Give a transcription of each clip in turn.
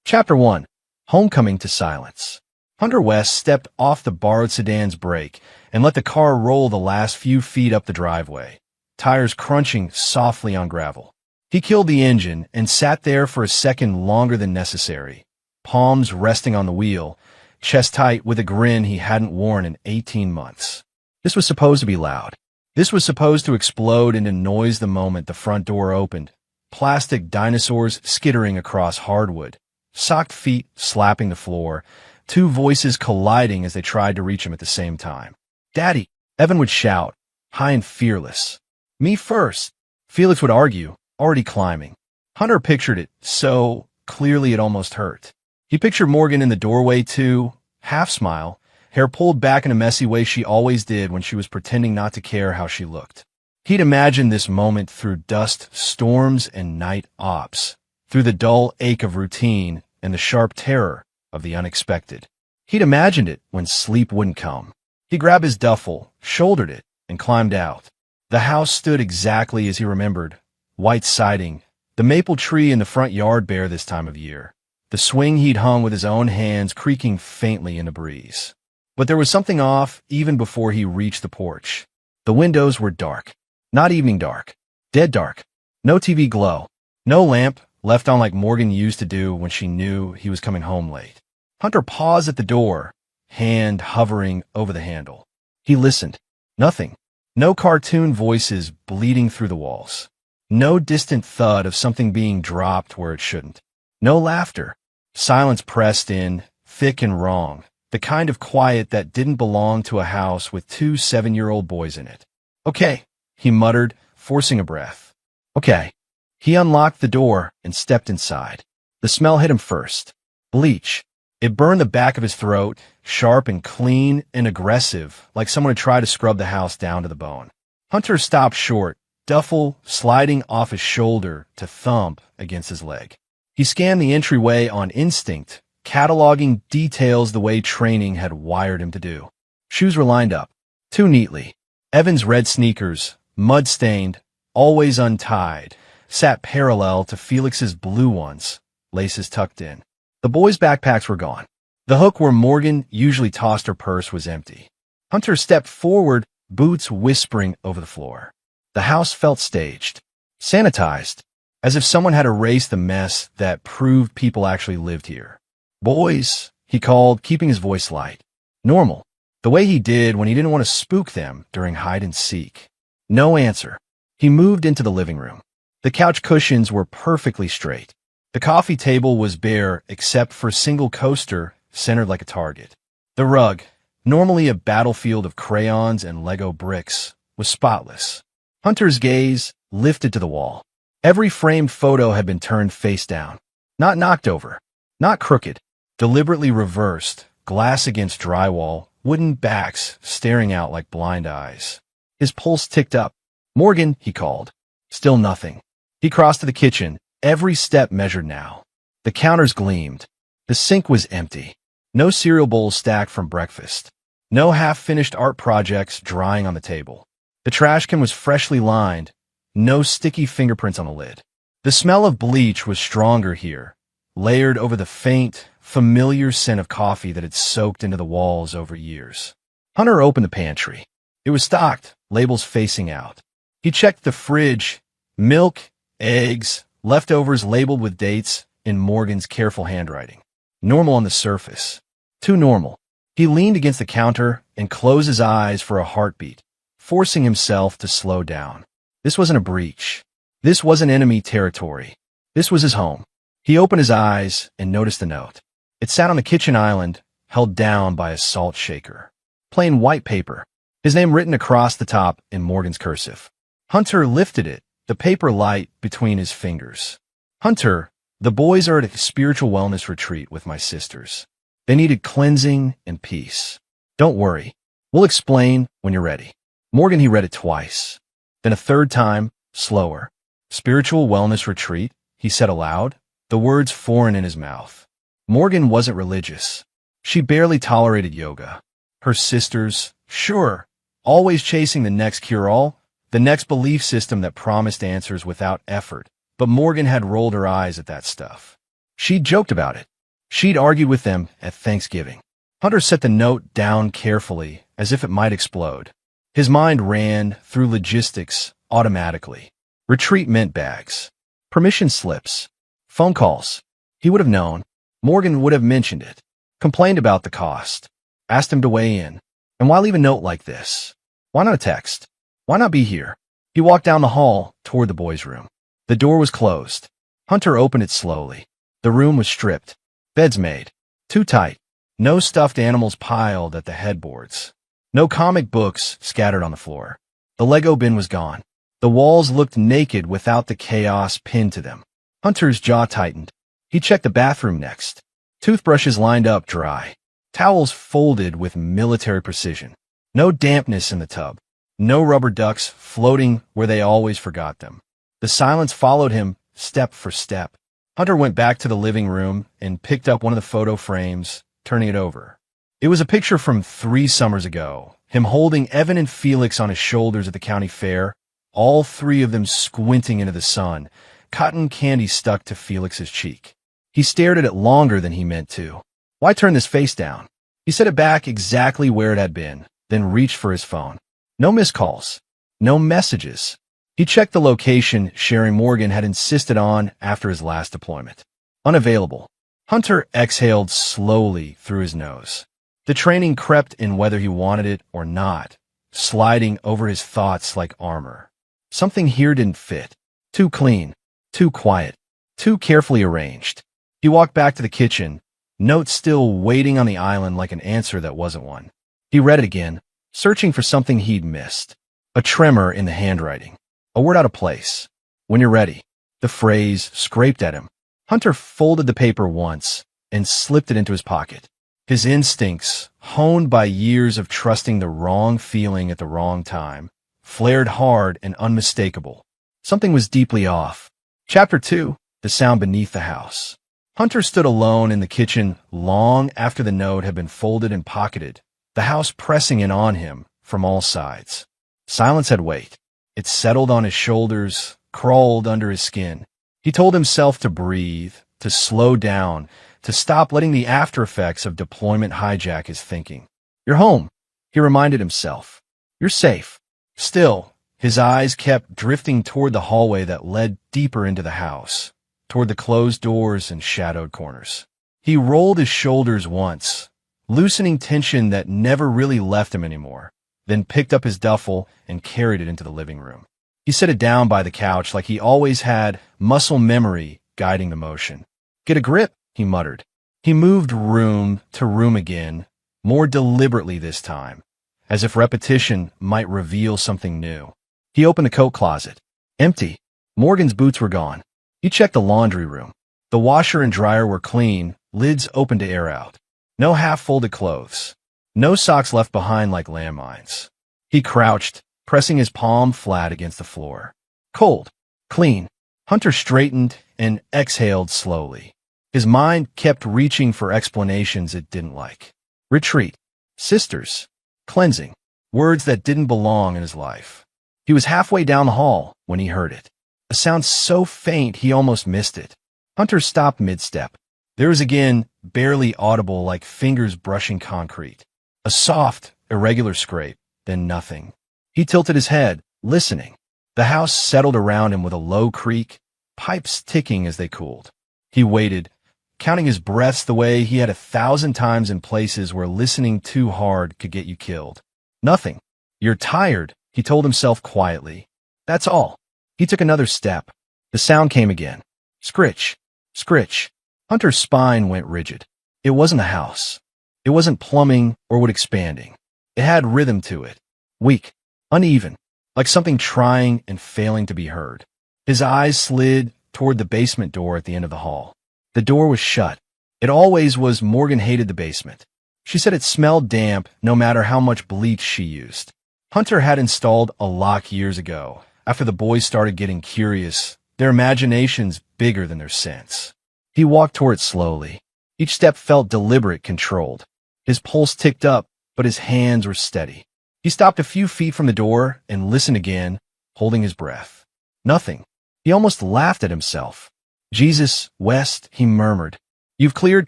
Chapter 1. Homecoming to Silence. Hunter West stepped off the borrowed sedan's brake and let the car roll the last few feet up the driveway, tires crunching softly on gravel. He killed the engine and sat there for a second longer than necessary, palms resting on the wheel, chest tight with a grin he hadn't worn in 18 months. This was supposed to be loud. This was supposed to explode into noise the moment the front door opened, plastic dinosaurs skittering across hardwood, socked feet slapping the floor, two voices colliding as they tried to reach him at the same time. "Daddy!" Evan would shout, high and fearless. "Me first!" Felix would argue, already climbing. Hunter pictured it so clearly it almost hurt. He pictured Morgan in the doorway too, half-smile, hair pulled back in a messy way she always did when she was pretending not to care how she looked. He'd imagined this moment through dust storms and night ops, through the dull ache of routine and the sharp terror of the unexpected. He'd imagined it when sleep wouldn't come. He grabbed his duffel, shouldered it, and climbed out. The house stood exactly as he remembered. White siding, the maple tree in the front yard bare this time of year, the swing he'd hung with his own hands creaking faintly in the breeze. But there was something off even before he reached the porch. The windows were dark. Not evening dark. Dead dark. No TV glow. No lamp, left on like Morgan used to do when she knew he was coming home late. Hunter paused at the door, hand hovering over the handle. He listened. Nothing. No cartoon voices bleeding through the walls. No distant thud of something being dropped where it shouldn't. No laughter. Silence pressed in, thick and wrong, the kind of quiet that didn't belong to a house with two 7-year-old boys in it. "Okay," he muttered, forcing a breath. "Okay." He unlocked the door and stepped inside. The smell hit him first. Bleach. It burned the back of his throat, sharp and clean and aggressive, like someone had tried to scrub the house down to the bone. Hunter stopped short, duffel sliding off his shoulder to thump against his leg. He scanned the entryway on instinct, cataloging details the way training had wired him to do. Shoes were lined up, too neatly. Evan's red sneakers, mud-stained, always untied, sat parallel to Felix's blue ones, laces tucked in. The boys' backpacks were gone. The hook where Morgan usually tossed her purse was empty. Hunter stepped forward, boots whispering over the floor. The house felt staged, sanitized, as if someone had erased the mess that proved people actually lived here. "Boys," he called, keeping his voice light. Normal, the way he did when he didn't want to spook them during hide-and-seek. No answer. He moved into the living room. The couch cushions were perfectly straight. The coffee table was bare except for a single coaster centered like a target. The rug, normally a battlefield of crayons and Lego bricks, was spotless. Hunter's gaze lifted to the wall. Every framed photo had been turned face down. Not knocked over. Not crooked. Deliberately reversed, glass against drywall, wooden backs staring out like blind eyes. His pulse ticked up. "Morgan," he called. Still nothing. He crossed to the kitchen, every step measured now. The counters gleamed. The sink was empty. No cereal bowls stacked from breakfast. No half-finished art projects drying on the table. The trash can was freshly lined. No sticky fingerprints on the lid. The smell of bleach was stronger here, layered over the faint, familiar scent of coffee that had soaked into the walls over years. Hunter opened the pantry. It was stocked, labels facing out. He checked the fridge. Milk, eggs, leftovers labeled with dates in Morgan's careful handwriting. Normal on the surface. Too normal. He leaned against the counter and closed his eyes for a heartbeat, forcing himself to slow down. This wasn't a breach. This wasn't enemy territory. This was his home. He opened his eyes and noticed the note. It sat on the kitchen island, held down by a salt shaker. Plain white paper. His name written across the top in Morgan's cursive. Hunter lifted it, the paper light between his fingers. "Hunter, the boys are at a spiritual wellness retreat with my sisters. They needed cleansing and peace. Don't worry. We'll explain when you're ready." Morgan, he read it twice. Then a third time, slower. "Spiritual wellness retreat," he said aloud, the words foreign in his mouth. Morgan wasn't religious. She barely tolerated yoga. Her sisters, sure, always chasing the next cure-all, the next belief system that promised answers without effort, but Morgan had rolled her eyes at that stuff. She'd joked about it. She'd argued with them at Thanksgiving. Hunter set the note down carefully, as if it might explode. His mind ran through logistics automatically. Retreat mint bags, permission slips, phone calls. He would have known. Morgan would have mentioned it, complained about the cost, asked him to weigh in. And why leave a note like this? Why not a text? Why not be here? He walked down the hall toward the boys' room. The door was closed. Hunter opened it slowly. The room was stripped. Beds made. Too tight. No stuffed animals piled at the headboards. No comic books scattered on the floor. The Lego bin was gone. The walls looked naked without the chaos pinned to them. Hunter's jaw tightened. He checked the bathroom next. Toothbrushes lined up dry. Towels folded with military precision. No dampness in the tub. No rubber ducks floating where they always forgot them. The silence followed him step for step. Hunter went back to the living room and picked up one of the photo frames, turning it over. It was a picture from 3 summers ago, him holding Evan and Felix on his shoulders at the county fair, all 3 of them squinting into the sun, cotton candy stuck to Felix's cheek. He stared at it longer than he meant to. Why turn this face down? He set it back exactly where it had been, then reached for his phone. No missed calls. No messages. He checked the location Sherry Morgan had insisted on after his last deployment. Unavailable. Hunter exhaled slowly through his nose. The training crept in whether he wanted it or not, sliding over his thoughts like armor. Something here didn't fit. Too clean. Too quiet. Too carefully arranged. He walked back to the kitchen, note still waiting on the island like an answer that wasn't one. He read it again, searching for something he'd missed. A tremor in the handwriting. A word out of place. When you're ready. The phrase scraped at him. Hunter folded the paper once and slipped it into his pocket. His instincts, honed by years of trusting the wrong feeling at the wrong time, flared hard and unmistakable. Something was deeply off. Chapter 2. The sound beneath the house. Hunter stood alone in the kitchen long after the note had been folded and pocketed, the house pressing in on him from all sides. Silence had weight. It settled on his shoulders, crawled under his skin. He told himself to breathe, to slow down, to stop letting the after effects of deployment hijack his thinking. You're home, he reminded himself. You're safe. Still, his eyes kept drifting toward the hallway that led deeper into the house, toward the closed doors and shadowed corners. He rolled his shoulders once, loosening tension that never really left him anymore, then picked up his duffel and carried it into the living room. He set it down by the couch like he always had muscle memory guiding the motion. Get a grip, he muttered. He moved room to room again, more deliberately this time, as if repetition might reveal something new. He opened the coat closet. Empty. Morgan's boots were gone. He checked the laundry room. The washer and dryer were clean, lids open to air out. No half-folded clothes. No socks left behind like landmines. He crouched, pressing his palm flat against the floor. Cold. Clean. Hunter straightened and exhaled slowly. His mind kept reaching for explanations it didn't like. Retreat. Sisters. Cleansing. Words that didn't belong in his life. He was halfway down the hall when he heard it. A sound so faint he almost missed it. Hunter stopped mid-step. There was again, barely audible like fingers brushing concrete. A soft, irregular scrape, then nothing. He tilted his head, listening. The house settled around him with a low creak, pipes ticking as they cooled. He waited, counting his breaths the way he had 1,000 times in places where listening too hard could get you killed. Nothing. You're tired, he told himself quietly. That's all. He took another step. The sound came again. Scritch. Scritch. Hunter's spine went rigid. It wasn't a house. It wasn't plumbing or wood expanding. It had rhythm to it. Weak. Uneven. Like something trying and failing to be heard. His eyes slid toward the basement door at the end of the hall. The door was shut. It always was. Morgan hated the basement. She said it smelled damp no matter how much bleach she used. Hunter had installed a lock years ago, after the boys started getting curious, their imaginations bigger than their sense. He walked toward it slowly. Each step felt deliberate, controlled. His pulse ticked up, but his hands were steady. He stopped a few feet from the door and listened again, holding his breath. Nothing. He almost laughed at himself. Jesus, West, he murmured. You've cleared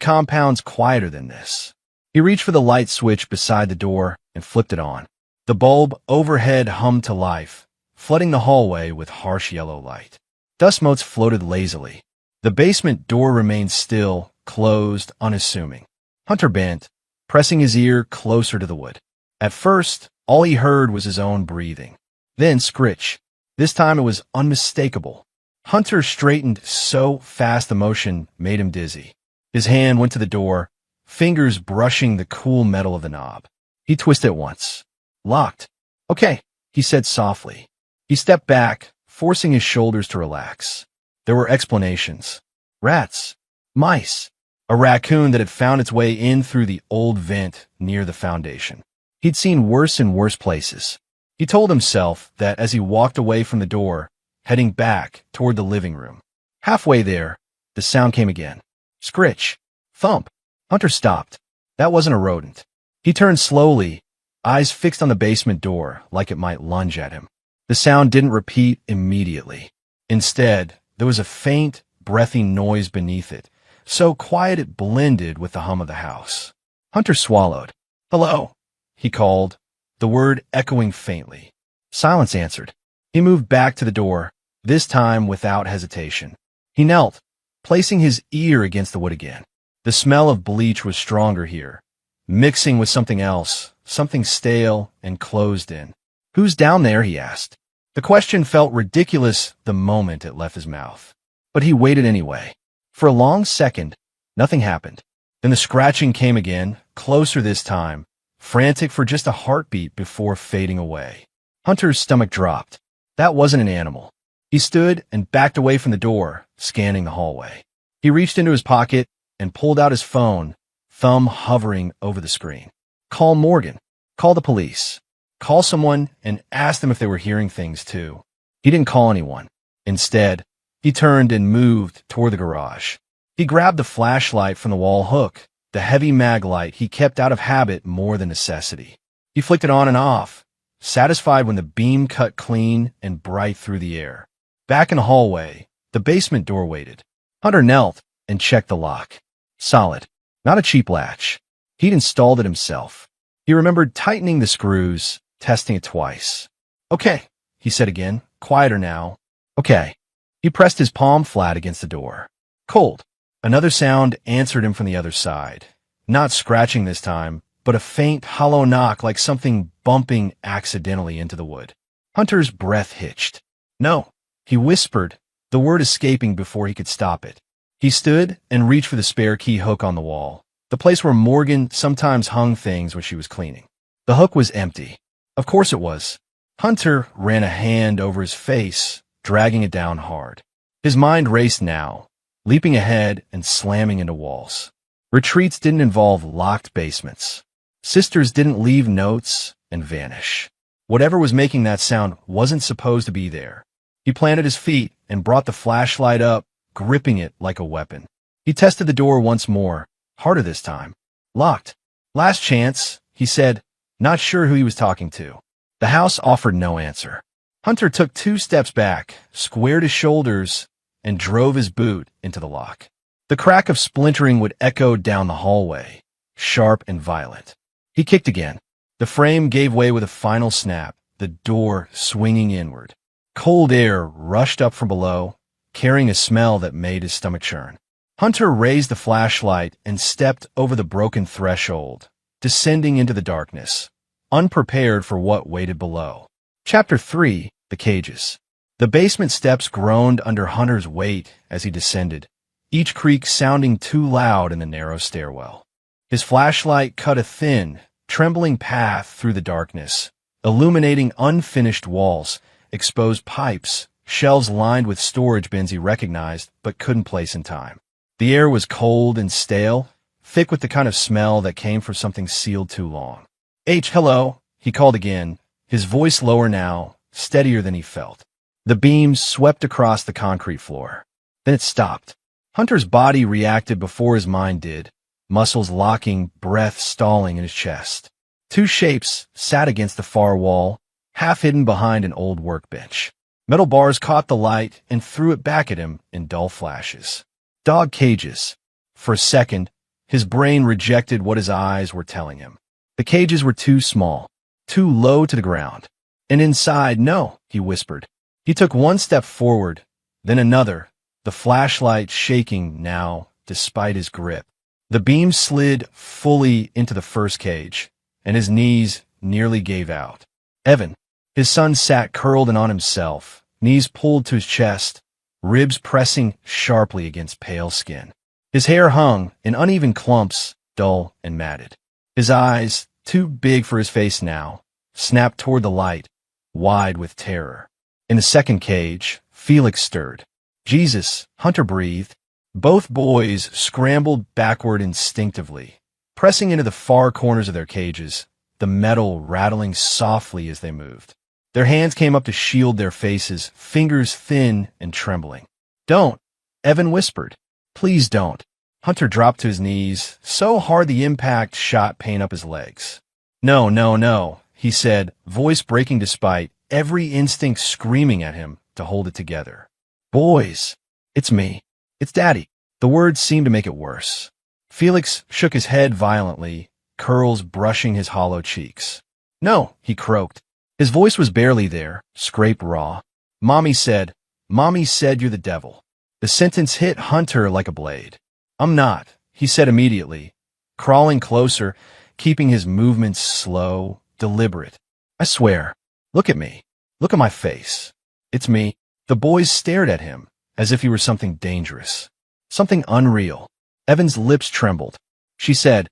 compounds quieter than this. He reached for the light switch beside the door and flipped it on. The bulb overhead hummed to life, flooding the hallway with harsh yellow light. Dust motes floated lazily. The basement door remained still, closed, unassuming. Hunter bent, pressing his ear closer to the wood. At first, all he heard was his own breathing. Then scritch. This time it was unmistakable. Hunter straightened so fast the motion made him dizzy. His hand went to the door, fingers brushing the cool metal of the knob. He twisted it once. Locked. Okay, he said softly. He stepped back, forcing his shoulders to relax. There were explanations. Rats. Mice. A raccoon that had found its way in through the old vent near the foundation. He'd seen worse and worse places. He told himself that as he walked away from the door, heading back toward the living room. Halfway there, the sound came again. Scritch. Thump. Hunter stopped. That wasn't a rodent. He turned slowly, eyes fixed on the basement door like it might lunge at him. The sound didn't repeat immediately. Instead, there was a faint, breathy noise beneath it, so quiet it blended with the hum of the house. Hunter swallowed. Hello, he called, the word echoing faintly. Silence answered. He moved back to the door, this time without hesitation. He knelt, placing his ear against the wood again. The smell of bleach was stronger here, mixing with something else, something stale and closed in. Who's down there? He asked. The question felt ridiculous the moment it left his mouth. But he waited anyway. For a long second, nothing happened. Then the scratching came again, closer this time, frantic for just a heartbeat before fading away. Hunter's stomach dropped. That wasn't an animal. He stood and backed away from the door, scanning the hallway. He reached into his pocket and pulled out his phone, thumb hovering over the screen. Call Morgan. Call the police. Call someone and ask them if they were hearing things too. He didn't call anyone. Instead, he turned and moved toward the garage. He grabbed the flashlight from the wall hook, the heavy mag light he kept out of habit more than necessity. He flicked it on and off, satisfied when the beam cut clean and bright through the air. Back in the hallway, the basement door waited. Hunter knelt and checked the lock. Solid. Not a cheap latch. He'd installed it himself. He remembered tightening the screws, testing it twice. Okay, he said again, quieter now. Okay. He pressed his palm flat against the door. Cold. Another sound answered him from the other side. Not scratching this time, but a faint, hollow knock like something bumping accidentally into the wood. Hunter's breath hitched. No, he whispered, the word escaping before he could stop it. He stood and reached for the spare key hook on the wall, the place where Morgan sometimes hung things when she was cleaning. The hook was empty. Of course it was. Hunter ran a hand over his face, dragging it down hard. His mind raced now, leaping ahead and slamming into walls. Retreats didn't involve locked basements. Sisters didn't leave notes and vanish. Whatever was making that sound wasn't supposed to be there. He planted his feet and brought the flashlight up, gripping it like a weapon. He tested the door once more, harder this time. Locked. Last chance, he said, not sure who he was talking to. The house offered no answer. Hunter took 2 steps back, squared his shoulders, and drove his boot into the lock. The crack of splintering would echo down the hallway, sharp and violent. He kicked again. The frame gave way with a final snap, the door swinging inward. Cold air rushed up from below, carrying a smell that made his stomach churn. Hunter raised the flashlight and stepped over the broken threshold, descending into the darkness, unprepared for what waited below. Chapter 3, The Cages. The basement steps groaned under Hunter's weight as he descended, each creak sounding too loud in the narrow stairwell. His flashlight cut a thin, trembling path through the darkness, illuminating unfinished walls, exposed pipes, shelves lined with storage bins he recognized but couldn't place in time. The air was cold and stale, thick with the kind of smell that came from something sealed too long. Hello, he called again, his voice lower now, steadier than he felt. The beams swept across the concrete floor. Then it stopped. Hunter's body reacted before his mind did, muscles locking, breath stalling in his chest. 2 shapes sat against the far wall, half hidden behind an old workbench. Metal bars caught the light and threw it back at him in dull flashes. Dog cages. For a second, his brain rejected what his eyes were telling him. The cages were too small, too low to the ground. And inside, no, he whispered. He took one step forward, then another, the flashlight shaking now despite his grip. The beam slid fully into the first cage, and his knees nearly gave out. Evan, his son, sat curled in on himself, knees pulled to his chest, ribs pressing sharply against pale skin. His hair hung in uneven clumps, dull and matted. His eyes, too big for his face now, snapped toward the light, wide with terror. In the second cage, Felix stirred. Jesus, Hunter breathed. Both boys scrambled backward instinctively, pressing into the far corners of their cages, the metal rattling softly as they moved. Their hands came up to shield their faces, fingers thin and trembling. "Don't," Evan whispered. "Please don't." Hunter dropped to his knees, so hard the impact shot pain up his legs. "No, no, no," he said, voice breaking despite every instinct screaming at him to hold it together. "Boys, it's me. It's Daddy." The words seemed to make it worse. Felix shook his head violently, curls brushing his hollow cheeks. "No," he croaked. His voice was barely there, scraped raw. Mommy said you're the devil." The sentence hit Hunter like a blade. "I'm not," he said immediately, crawling closer, keeping his movements slow, deliberate. "I swear. Look at me. Look at my face. It's me." The boys stared at him, as if he were something dangerous, something unreal. Evan's lips trembled. She said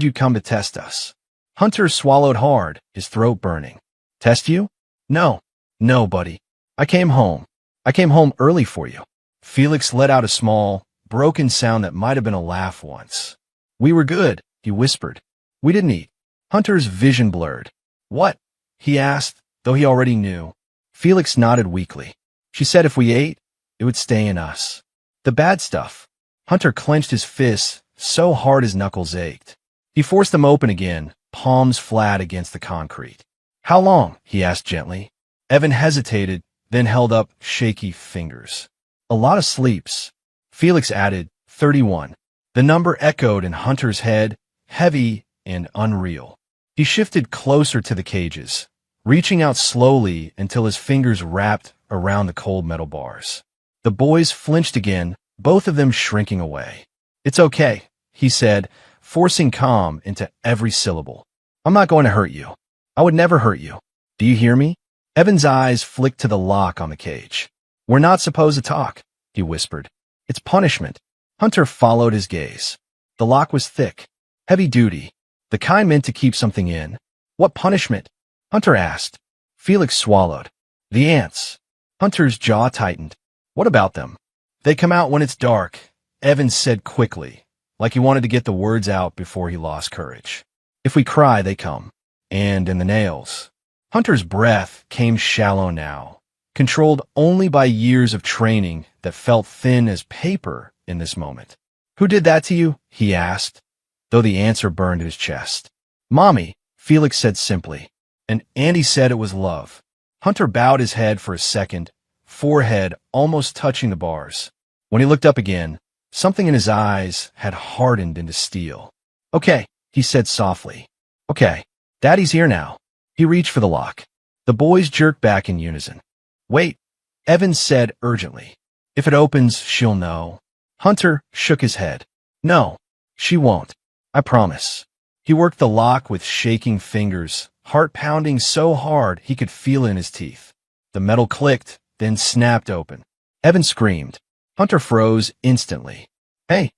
you'd come to test us." Hunter swallowed hard, his throat burning. "Test you? No, buddy. I came home. I came home early for you." Felix let out a small, broken sound that might have been a laugh once. "We were good," he whispered. "We didn't eat." Hunter's vision blurred. "What?" he asked, though he already knew. Felix nodded weakly. "She said if we ate, it would stay in us. The bad stuff." Hunter clenched his fists so hard his knuckles ached. He forced them open again, palms flat against the concrete. "How long?" he asked gently. Evan hesitated, then held up shaky fingers. "A lot of sleeps." Felix added, 31. The number echoed in Hunter's head, heavy and unreal. He shifted closer to the cages, reaching out slowly until his fingers wrapped around the cold metal bars. The boys flinched again, both of them shrinking away. "It's okay," he said, forcing calm into every syllable. "I'm not going to hurt you. I would never hurt you. Do you hear me?" Evan's eyes flicked to the lock on the cage. "We're not supposed to talk," he whispered. "It's punishment." Hunter followed his gaze. The lock was thick, heavy duty, the kind meant to keep something in. "What punishment?" Hunter asked. Felix swallowed. "The ants." Hunter's jaw tightened. "What about them?" "They come out when it's dark," Evan said quickly, like he wanted to get the words out before he lost courage. "If we cry, they come. And in the nails." Hunter's breath came shallow now, controlled only by years of training that felt thin as paper in this moment. "Who did that to you?" he asked, though the answer burned his chest. "Mommy," Felix said simply, "and Andy said it was love." Hunter bowed his head for a second, forehead almost touching the bars. When he looked up again, something in his eyes had hardened into steel. "Okay," he said softly. "Okay, Daddy's here now." He reached for the lock. The boys jerked back in unison. "Wait," Evan said urgently. "If it opens, she'll know." Hunter shook his head. "No, she won't. I promise." He worked the lock with shaking fingers, heart pounding so hard he could feel it in his teeth. The metal clicked, then snapped open. Evan screamed. Hunter froze instantly. Hey,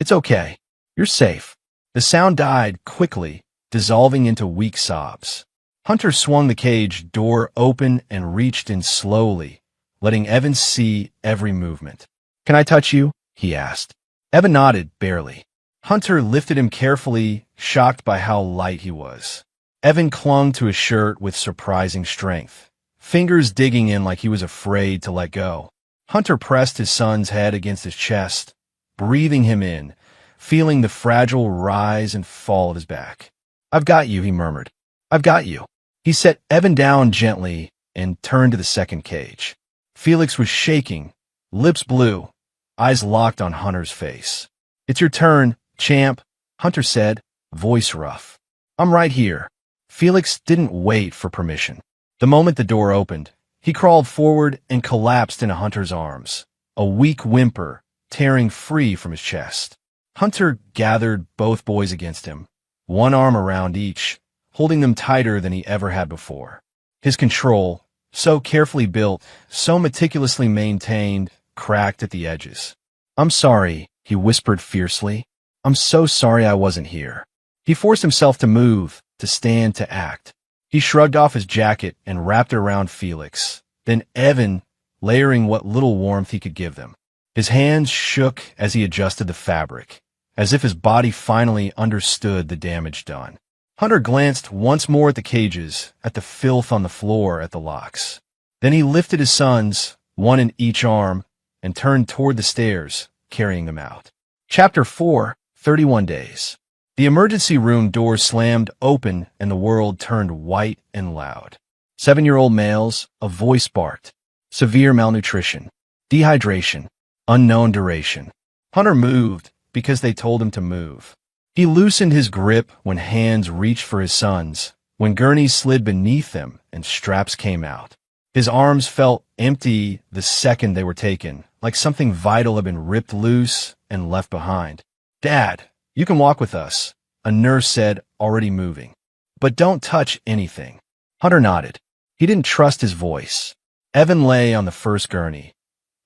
it's okay. You're safe." The sound died quickly, dissolving into weak sobs. Hunter swung the cage door open and reached in slowly, letting Evan see every movement. "Can I touch you?" he asked. Evan nodded, barely. Hunter lifted him carefully, shocked by how light he was. Evan clung to his shirt with surprising strength, fingers digging in like he was afraid to let go. Hunter pressed his son's head against his chest, breathing him in, feeling the fragile rise and fall of his back. "I've got you," he murmured. "I've got you." He set Evan down gently and turned to the second cage. Felix was shaking, lips blue, eyes locked on Hunter's face. "It's your turn, champ," Hunter said, voice rough. "I'm right here." Felix didn't wait for permission. The moment the door opened, he crawled forward and collapsed into Hunter's arms, a weak whimper tearing free from his chest. Hunter gathered both boys against him, one arm around each, holding them tighter than he ever had before. His control, so carefully built, so meticulously maintained, cracked at the edges. "I'm sorry," he whispered fiercely. "I'm so sorry I wasn't here." He forced himself to move, to stand, to act. He shrugged off his jacket and wrapped it around Felix, then Evan, layering what little warmth he could give them. His hands shook as he adjusted the fabric, as if his body finally understood the damage done. Hunter glanced once more at the cages, at the filth on the floor, at the locks. Then he lifted his sons, one in each arm, and turned toward the stairs, carrying them out. Chapter 4, 31 Days. The emergency room doors slammed open and the world turned white and loud. 7-year-old males, a voice barked. Severe malnutrition. Dehydration. Unknown duration. Hunter moved because they told him to move. He loosened his grip when hands reached for his sons, when gurneys slid beneath them and straps came out. His arms felt empty the second they were taken, like something vital had been ripped loose and left behind. "Dad, you can walk with us," a nurse said, already moving. "But don't touch anything." Hunter nodded. He didn't trust his voice. Evan lay on the first gurney,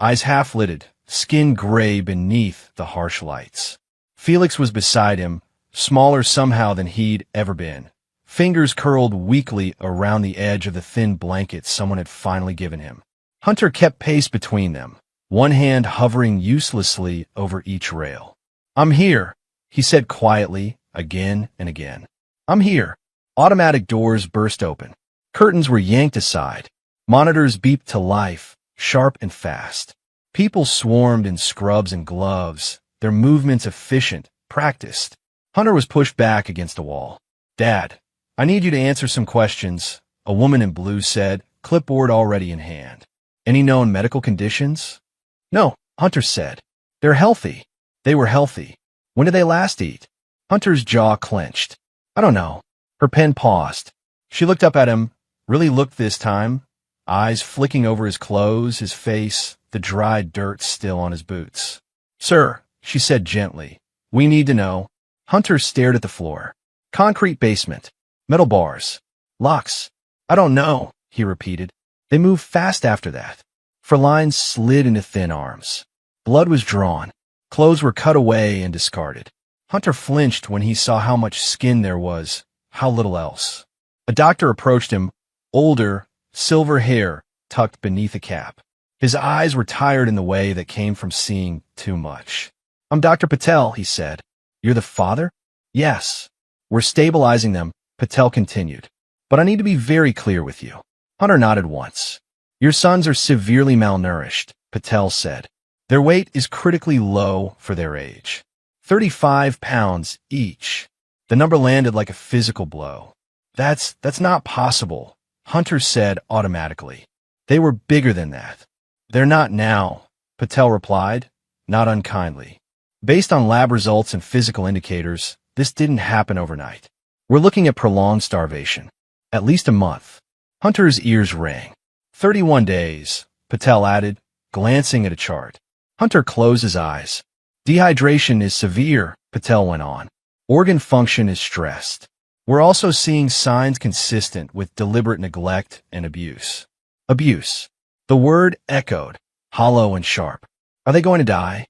eyes half-lidded, skin gray beneath the harsh lights. Felix was beside him, smaller somehow than he'd ever been, fingers curled weakly around the edge of the thin blanket someone had finally given him. Hunter kept pace between them, one hand hovering uselessly over each rail. "I'm here," he said quietly, again and again. "I'm here." Automatic doors burst open. Curtains were yanked aside. Monitors beeped to life, sharp and fast. People swarmed in scrubs and gloves, their movements efficient, practiced. Hunter was pushed back against a wall. "Dad, I need you to answer some questions," a woman in blue said, clipboard already in hand. "Any known medical conditions?" "No," Hunter said. "They're healthy." They were healthy. "When did they last eat?" Hunter's jaw clenched. "I don't know." Her pen paused. She looked up at him, really looked this time, eyes flicking over his clothes, his face, the dry dirt still on his boots. "Sir," she said gently, "we need to know." Hunter stared at the floor. Concrete basement. Metal bars. Locks. "I don't know," he repeated. They moved fast after that. For lines slid into thin arms. Blood was drawn. Clothes were cut away and discarded. Hunter flinched when he saw how much skin there was, how little else. A doctor approached him, older, silver hair tucked beneath a cap. His eyes were tired in the way that came from seeing too much. "I'm Dr. Patel," he said. "You're the father?" "Yes." "We're stabilizing them," Patel continued. "But I need to be very clear with you." Hunter nodded once. "Your sons are severely malnourished," Patel said. "Their weight is critically low for their age. 35 pounds each." The number landed like a physical blow. That's not possible," Hunter said automatically. "They were bigger than that." "They're not now," Patel replied, not unkindly. "Based on lab results and physical indicators, this didn't happen overnight. We're looking at prolonged starvation. At least a month." Hunter's ears rang. 31 days, Patel added, glancing at a chart. Hunter closed his eyes. "Dehydration is severe," Patel went on. "Organ function is stressed. We're also seeing signs consistent with deliberate neglect and abuse." Abuse. The word echoed, hollow and sharp. "Are they going to die?"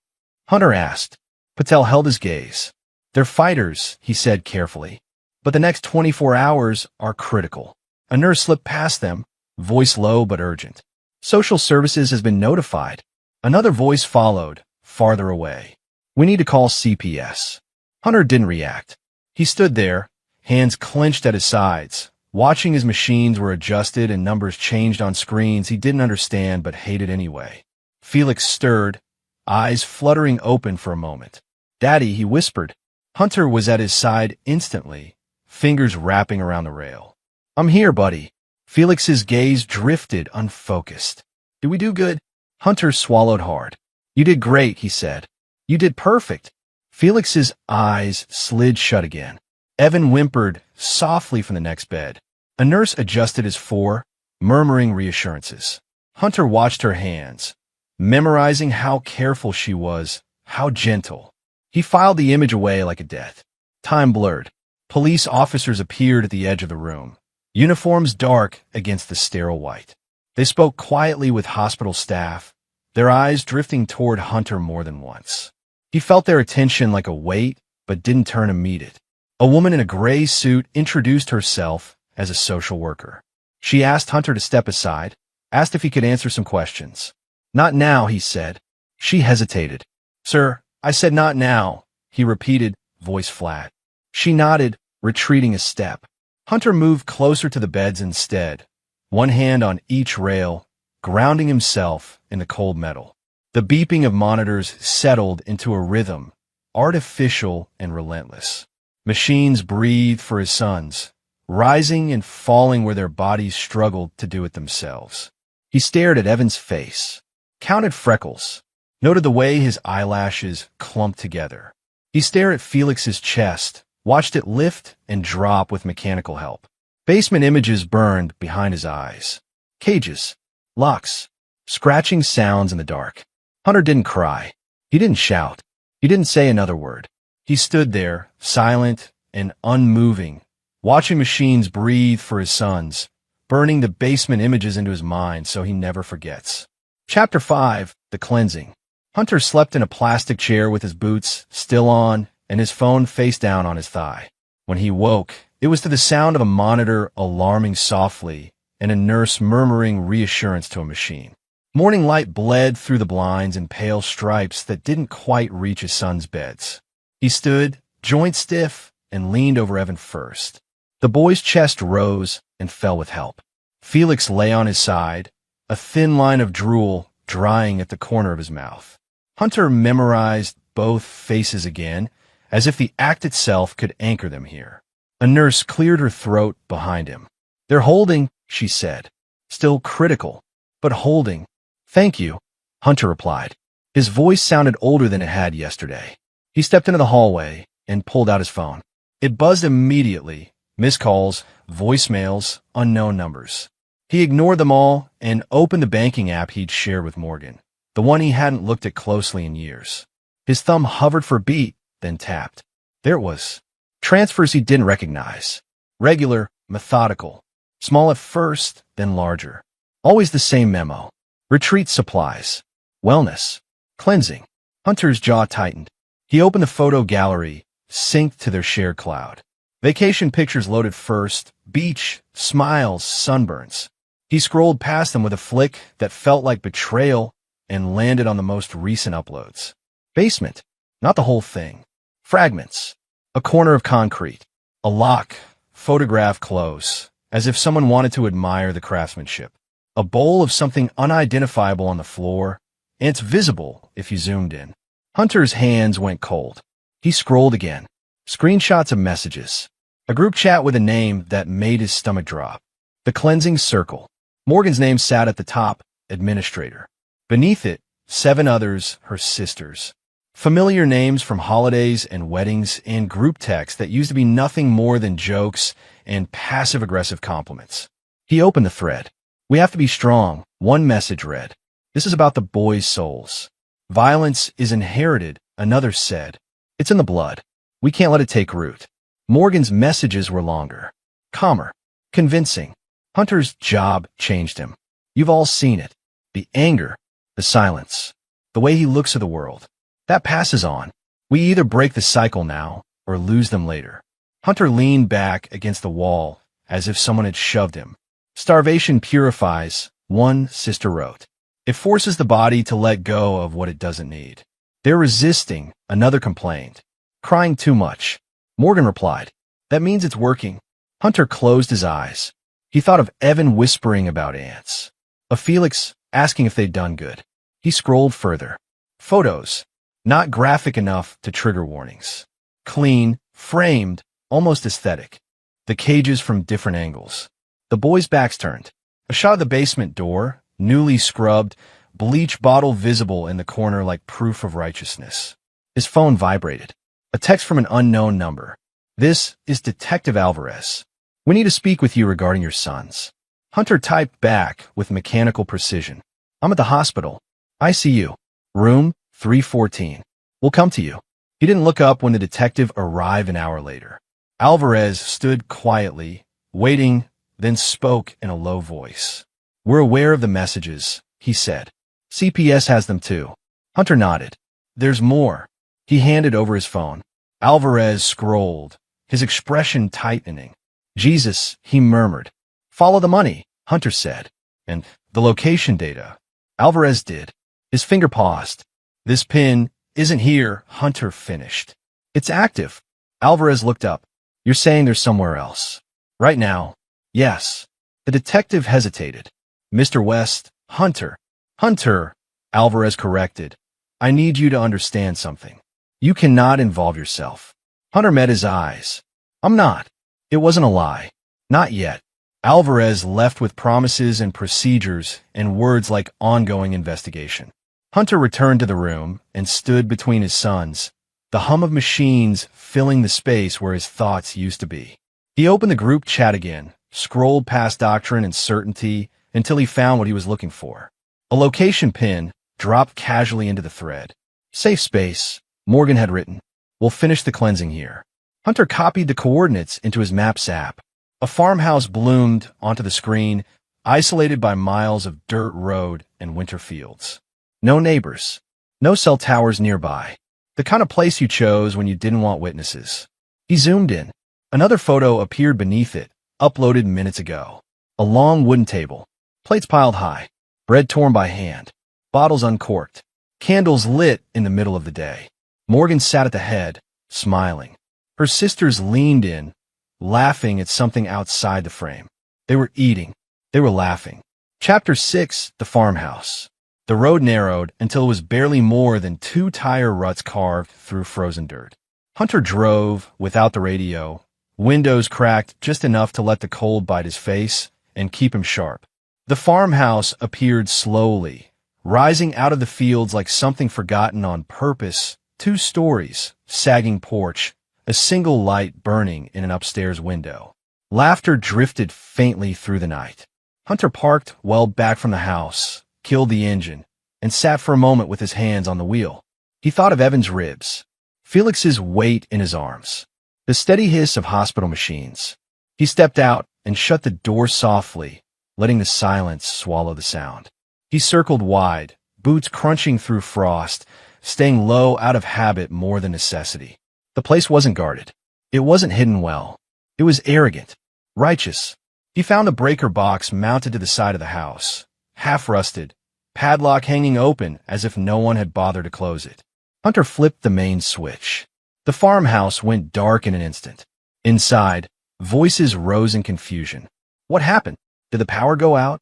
Hunter asked. Patel held his gaze. "They're fighters," he said carefully. "But the next 24 hours are critical." A nurse slipped past them, voice low but urgent. "Social services has been notified." Another voice followed, farther away. "We need to call CPS." Hunter didn't react. He stood there, hands clenched at his sides, watching as machines were adjusted and numbers changed on screens he didn't understand but hated anyway. Felix stirred, eyes fluttering open for a moment. "Daddy," he whispered. Hunter was at his side instantly, fingers wrapping around the rail. "I'm here, buddy." Felix's gaze drifted unfocused. "Did we do good?" Hunter swallowed hard. You did great, he said. You did perfect. Felix's eyes slid shut again. Evan whimpered softly from the next bed. A nurse adjusted his fore, murmuring reassurances. Hunter watched her hands, memorizing how careful she was, how gentle. He filed the image away like a death. Time blurred. Police officers appeared at the edge of the room, uniforms dark against the sterile white. They spoke quietly with hospital staff, their eyes drifting toward Hunter more than once. He felt their attention like a weight, but didn't turn to meet it. A woman in a gray suit introduced herself as a social worker. She asked Hunter to step aside, asked if he could answer some questions. Not now, he said. She hesitated. Sir, I said not now, he repeated, voice flat. She nodded, retreating a step. Hunter moved closer to the beds instead, one hand on each rail, grounding himself in the cold metal. The beeping of monitors settled into a rhythm, artificial and relentless. Machines breathed for his sons, rising and falling where their bodies struggled to do it themselves. He stared at Evan's face, counted freckles, noted the way his eyelashes clumped together. He stared at Felix's chest, watched it lift and drop with mechanical help. Basement images burned behind his eyes. Cages, locks, scratching sounds in the dark. Hunter didn't cry. He didn't shout. He didn't say another word. He stood there, silent and unmoving, watching machines breathe for his sons, burning the basement images into his mind so he never forgets. Chapter 5, The Cleansing. Hunter slept in a plastic chair with his boots still on and his phone face down on his thigh. When he woke, it was to the sound of a monitor alarming softly and a nurse murmuring reassurance to a machine. Morning light bled through the blinds in pale stripes that didn't quite reach his son's beds. He stood, joint stiff, and leaned over Evan first. The boy's chest rose and fell with help. Felix lay on his side, a thin line of drool drying at the corner of his mouth. Hunter memorized both faces again, as if the act itself could anchor them here. A nurse cleared her throat behind him. They're holding, she said. Still critical, but holding. Thank you, Hunter replied. His voice sounded older than it had yesterday. He stepped into the hallway and pulled out his phone. It buzzed immediately. Missed calls, voicemails, unknown numbers. He ignored them all and opened the banking app he'd shared with Morgan, the one he hadn't looked at closely in years. His thumb hovered for a beat, then tapped. There it was. Transfers he didn't recognize. Regular, methodical. Small at first, then larger. Always the same memo. Retreat supplies. Wellness. Cleansing. Hunter's jaw tightened. He opened the photo gallery, synced to their shared cloud. Vacation pictures loaded first. Beach, smiles, sunburns. He scrolled past them with a flick that felt like betrayal and landed on the most recent uploads. Basement. Not the whole thing. Fragments. A corner of concrete. A lock. Photographed close, as if someone wanted to admire the craftsmanship. A bowl of something unidentifiable on the floor, and it's visible if you zoomed in. Hunter's hands went cold. He scrolled again. Screenshots of messages. A group chat with a name that made his stomach drop. The Cleansing Circle. Morgan's name sat at the top, administrator. Beneath it, 7 others, her sisters. Familiar names from holidays and weddings and group texts that used to be nothing more than jokes and passive-aggressive compliments. He opened the thread. We have to be strong, one message read. This is about the boys' souls. Violence is inherited, another said. It's in the blood. We can't let it take root. Morgan's messages were longer, calmer, convincing. Hunter's job changed him. You've all seen it. The anger, the silence, the way he looks at the world. That passes on. We either break the cycle now or lose them later. Hunter leaned back against the wall as if someone had shoved him. Starvation purifies, one sister wrote. It forces the body to let go of what it doesn't need. They're resisting, another complained. Crying too much. Morgan replied. That means it's working. Hunter closed his eyes. He thought of Evan whispering about ants. Of Felix asking if they'd done good. He scrolled further. Photos. Not graphic enough to trigger warnings. Clean, framed, almost aesthetic. The cages from different angles. The boys' backs turned. A shot of the basement door, newly scrubbed, bleach bottle visible in the corner like proof of righteousness. His phone vibrated. A text from an unknown number. "This is Detective Alvarez. We need to speak with you regarding your sons." Hunter typed back with mechanical precision. "I'm at the hospital. ICU. Room 314. We'll come to you." He didn't look up when the detective arrived an hour later. Alvarez stood quietly, waiting, then spoke in a low voice. "We're aware of the messages," he said. "CPS has them too." Hunter nodded. "There's more." He handed over his phone. Alvarez scrolled, his expression tightening. "Jesus," he murmured. "Follow the money," Hunter said. "And the location data." Alvarez did. His finger paused. "This pin isn't here," Hunter finished. "It's active." Alvarez looked up. "You're saying there's somewhere else?" "Right now, yes." The detective hesitated. "Mr. West, Hunter." "Hunter," Alvarez corrected. "I need you to understand something. You cannot involve yourself." Hunter met his eyes. "I'm not." It wasn't a lie. Not yet. Alvarez left with promises and procedures and words like ongoing investigation. Hunter returned to the room and stood between his sons, the hum of machines filling the space where his thoughts used to be. He opened the group chat again, scrolled past doctrine and certainty until he found what he was looking for. A location pin dropped casually into the thread. "Safe space," Morgan had written. "We'll finish the cleansing here." Hunter copied the coordinates into his Maps app. A farmhouse bloomed onto the screen, isolated by miles of dirt road and winter fields. No neighbors. No cell towers nearby. The kind of place you chose when you didn't want witnesses. He zoomed in. Another photo appeared beneath it, uploaded minutes ago. A long wooden table. Plates piled high. Bread torn by hand. Bottles uncorked. Candles lit in the middle of the day. Morgan sat at the head, smiling. Her sisters leaned in, laughing at something outside the frame. They were eating. They were laughing. Chapter 6, The Farmhouse. The road narrowed until it was barely more than 2 tire ruts carved through frozen dirt. Hunter drove without the radio, windows cracked just enough to let the cold bite his face and keep him sharp. The farmhouse appeared slowly, rising out of the fields like something forgotten on purpose. 2 stories, sagging porch, a single light burning in an upstairs window. Laughter drifted faintly through the night. Hunter parked well back from the house, killed the engine, and sat for a moment with his hands on the wheel. He thought of Evan's ribs, Felix's weight in his arms, the steady hiss of hospital machines. He stepped out and shut the door softly, letting the silence swallow the sound. He circled wide, boots crunching through frost, staying low out of habit more than necessity. The place wasn't guarded. It wasn't hidden well. It was arrogant, righteous. He found the breaker box mounted to the side of the house, half rusted, padlock hanging open as if no one had bothered to close it. Hunter flipped the main switch. The farmhouse went dark in an instant. Inside, voices rose in confusion. What happened? Did the power go out?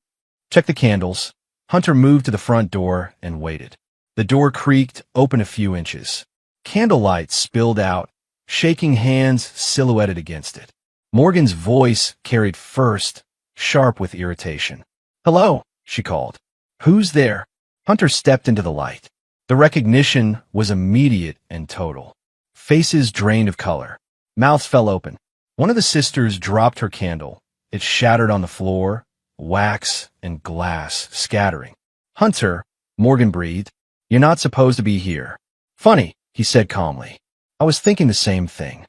Check the candles. Hunter moved to the front door and waited. The door creaked open a few inches. Candlelight spilled out, shaking hands silhouetted against it. Morgan's voice carried first, sharp with irritation. "Hello," she called. "Who's there?" Hunter stepped into the light. The recognition was immediate and total. Faces drained of color. Mouths fell open. One of the sisters dropped her candle. It shattered on the floor, wax and glass scattering. "Hunter," Morgan breathed, "you're not supposed to be here." "Funny," he said calmly. "I was thinking the same thing."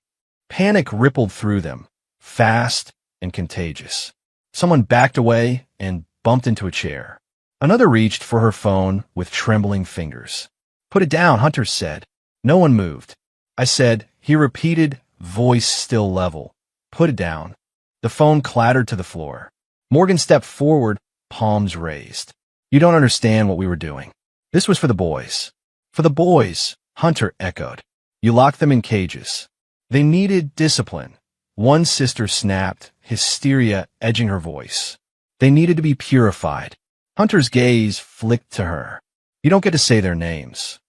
Panic rippled through them, fast and contagious. Someone backed away and bumped into a chair. Another reached for her phone with trembling fingers. "Put it down," Hunter said. No one moved. "I said," he repeated, voice still level. "Put it down." The phone clattered to the floor. Morgan stepped forward, palms raised. "You don't understand what we were doing. This was for the boys." "For the boys," Hunter echoed. "You locked them in cages. They needed discipline." One sister snapped, hysteria edging her voice. "They needed to be purified." Hunter's gaze flicked to her. "You don't get to say their names."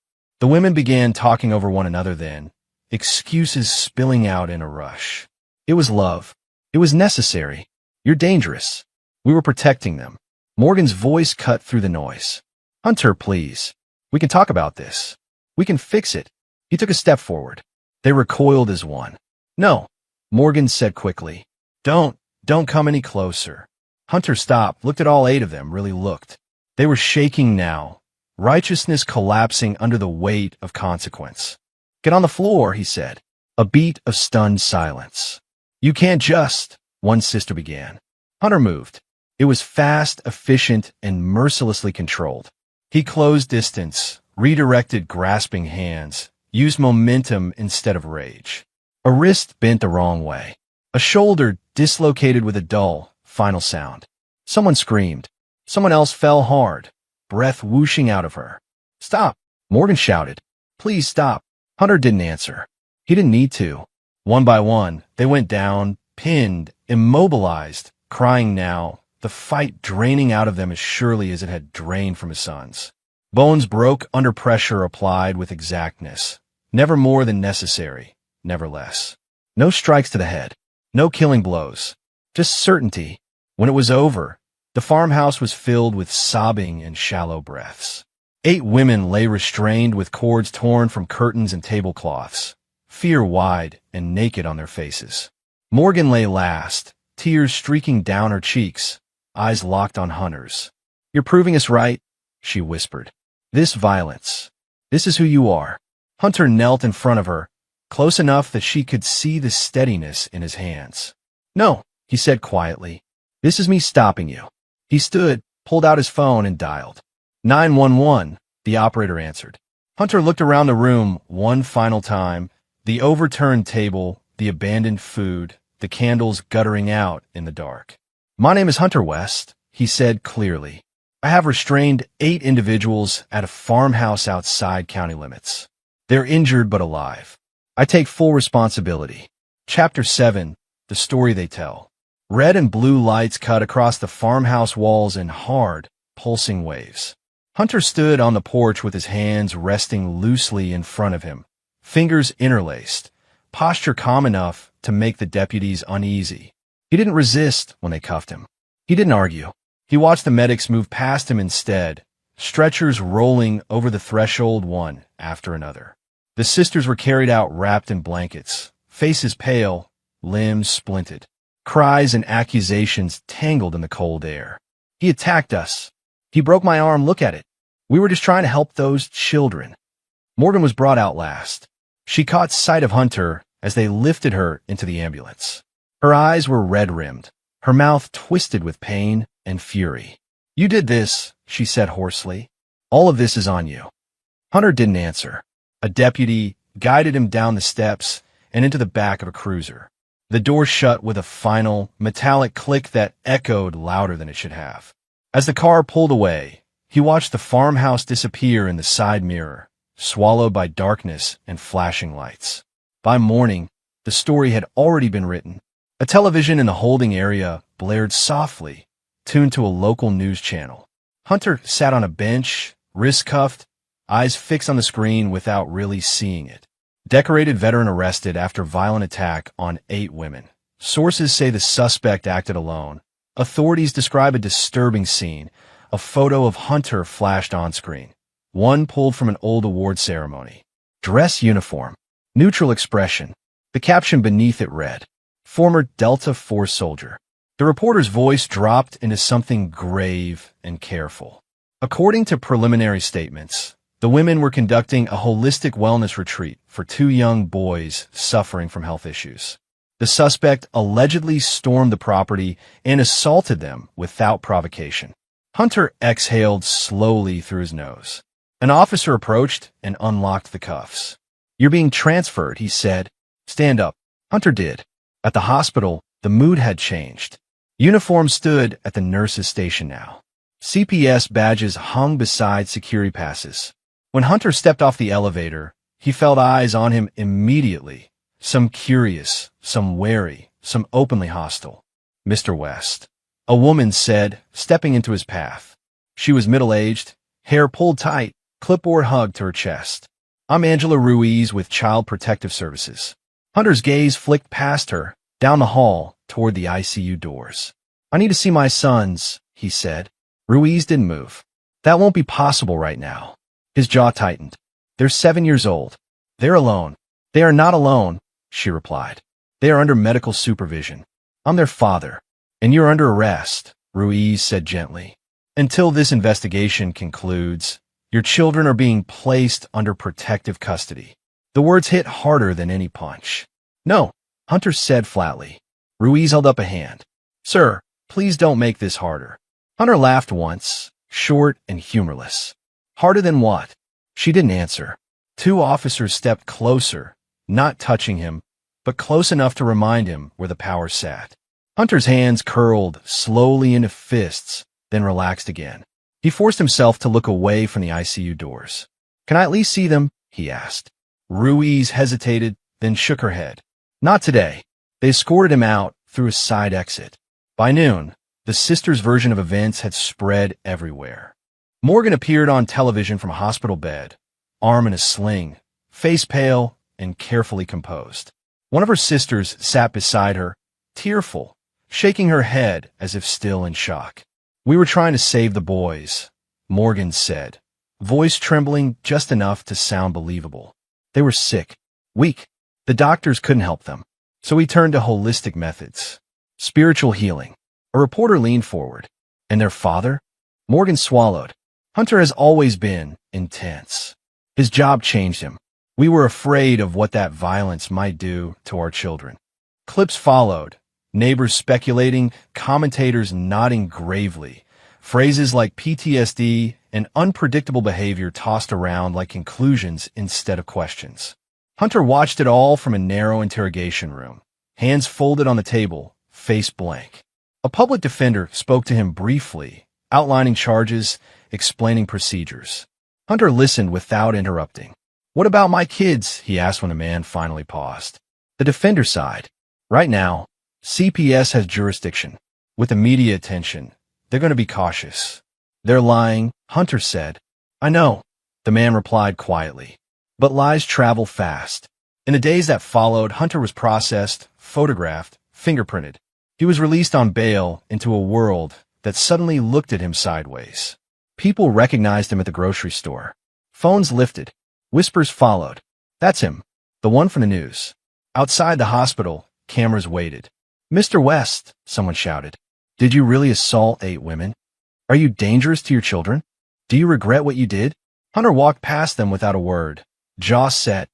The women began talking over one another then, excuses spilling out in a rush. It was love. It was necessary. "You're dangerous." We were protecting them. Morgan's voice cut through the noise. Hunter, please. We can talk about this. We can fix it. He took a step forward. They recoiled as one. No, Morgan said quickly. Don't come any closer. Hunter stopped, looked at all 8 of them, really looked. They were shaking now, righteousness collapsing under the weight of consequence. Get on the floor, he said. A beat of stunned silence. You can't just, one sister began. Hunter moved. It was fast, efficient, and mercilessly controlled. He closed distance, redirected grasping hands, used momentum instead of rage. A wrist bent the wrong way. A shoulder dislocated with a dull, final sound. Someone screamed. Someone else fell hard, breath whooshing out of her. Stop, Morgan shouted. Please stop. Hunter didn't answer. He didn't need to. One by one, they went down, pinned, immobilized, crying now, the fight draining out of them as surely as it had drained from his sons. Bones broke under pressure applied with exactness. Never more than necessary, never less. No strikes to the head. No killing blows. Just certainty. When it was over, the farmhouse was filled with sobbing and shallow breaths. 8 women lay restrained with cords torn from curtains and tablecloths, fear wide and naked on their faces. Morgan lay last, tears streaking down her cheeks, eyes locked on Hunter's. You're proving us right, she whispered. This violence. This is who you are. Hunter knelt in front of her, close enough that she could see the steadiness in his hands. No, he said quietly. This is me stopping you. He stood, pulled out his phone, and dialed. 911, the operator answered. Hunter looked around the room one final time, the overturned table, the abandoned food, the candles guttering out in the dark. My name is Hunter West, he said clearly. I have restrained 8 individuals at a farmhouse outside county limits. They're injured but alive. I take full responsibility. Chapter 7, The Story They Tell. Red and blue lights cut across the farmhouse walls in hard, pulsing waves. Hunter stood on the porch with his hands resting loosely in front of him, fingers interlaced, posture calm enough to make the deputies uneasy. He didn't resist when they cuffed him. He didn't argue. He watched the medics move past him instead, stretchers rolling over the threshold one after another. The sisters were carried out wrapped in blankets, faces pale, limbs splinted. Cries and accusations tangled in the cold air. He attacked us. He broke my arm, look at it. We were just trying to help those children. Morgan was brought out last. She caught sight of Hunter as they lifted her into the ambulance. Her eyes were red-rimmed, her mouth twisted with pain and fury. You did this, she said hoarsely. All of this is on you. Hunter didn't answer. A deputy guided him down the steps and into the back of a cruiser. The door shut with a final, metallic click that echoed louder than it should have. As the car pulled away, he watched the farmhouse disappear in the side mirror, swallowed by darkness and flashing lights. By morning, the story had already been written. A television in the holding area blared softly, tuned to a local news channel. Hunter sat on a bench, wrists cuffed, eyes fixed on the screen without really seeing it. Decorated veteran arrested after violent attack on 8 women. Sources say the suspect acted alone. Authorities describe a disturbing scene. A photo of Hunter flashed on screen. One pulled from an old award ceremony. Dress uniform. Neutral expression. The caption beneath it read, Former Delta Force soldier. The reporter's voice dropped into something grave and careful. According to preliminary statements, the women were conducting a holistic wellness retreat for 2 young boys suffering from health issues. The suspect allegedly stormed the property and assaulted them without provocation. Hunter exhaled slowly through his nose. An officer approached and unlocked the cuffs. You're being transferred, he said. Stand up. Hunter did. At the hospital, the mood had changed. Uniforms stood at the nurse's station now. CPS badges hung beside security passes. When Hunter stepped off the elevator, he felt eyes on him immediately. Some curious, some wary, some openly hostile. Mr. West, a woman said, stepping into his path. She was middle-aged, hair pulled tight, clipboard hugged to her chest. I'm Angela Ruiz with Child Protective Services. Hunter's gaze flicked past her, down the hall, toward the ICU doors. I need to see my sons, he said. Ruiz didn't move. That won't be possible right now. His jaw tightened. They're 7 years old. They're alone. They are not alone, she replied. They are under medical supervision. I'm their father. And you're under arrest, Ruiz said gently. Until this investigation concludes, your children are being placed under protective custody. The words hit harder than any punch. No, Hunter said flatly. Ruiz held up a hand. Sir, please don't make this harder. Hunter laughed once, short and humorless. Harder than what? She didn't answer. 2 officers stepped closer, not touching him, but close enough to remind him where the power sat. Hunter's hands curled slowly into fists, then relaxed again. He forced himself to look away from the ICU doors. Can I at least see them? He asked. Ruiz hesitated, then shook her head. Not today. They escorted him out through a side exit. By noon, the sisters' version of events had spread everywhere. Morgan appeared on television from a hospital bed, arm in a sling, face pale and carefully composed. One of her sisters sat beside her, tearful, shaking her head as if still in shock. We were trying to save the boys, Morgan said, voice trembling just enough to sound believable. They were sick, weak. The doctors couldn't help them. So we turned to holistic methods. Spiritual healing. A reporter leaned forward. And their father? Morgan swallowed. Hunter has always been intense. His job changed him. We were afraid of what that violence might do to our children. Clips followed. Neighbors speculating, commentators nodding gravely. Phrases like PTSD and unpredictable behavior tossed around like conclusions instead of questions. Hunter watched it all from a narrow interrogation room, hands folded on the table, face blank. A public defender spoke to him briefly, outlining charges, explaining procedures. Hunter listened without interrupting. What about my kids? He asked when the man finally paused. The defender sighed. Right now, CPS has jurisdiction. With the media attention, they're going to be cautious. They're lying, Hunter said. I know, the man replied quietly. But lies travel fast. In the days that followed, Hunter was processed, photographed, fingerprinted. He was released on bail into a world that suddenly looked at him sideways. People recognized him at the grocery store. Phones lifted. Whispers followed. That's him, the one from the news. Outside the hospital, cameras waited. Mr. West, someone shouted. Did you really assault 8 women? Are you dangerous to your children? Do you regret what you did? Hunter walked past them without a word, jaw set,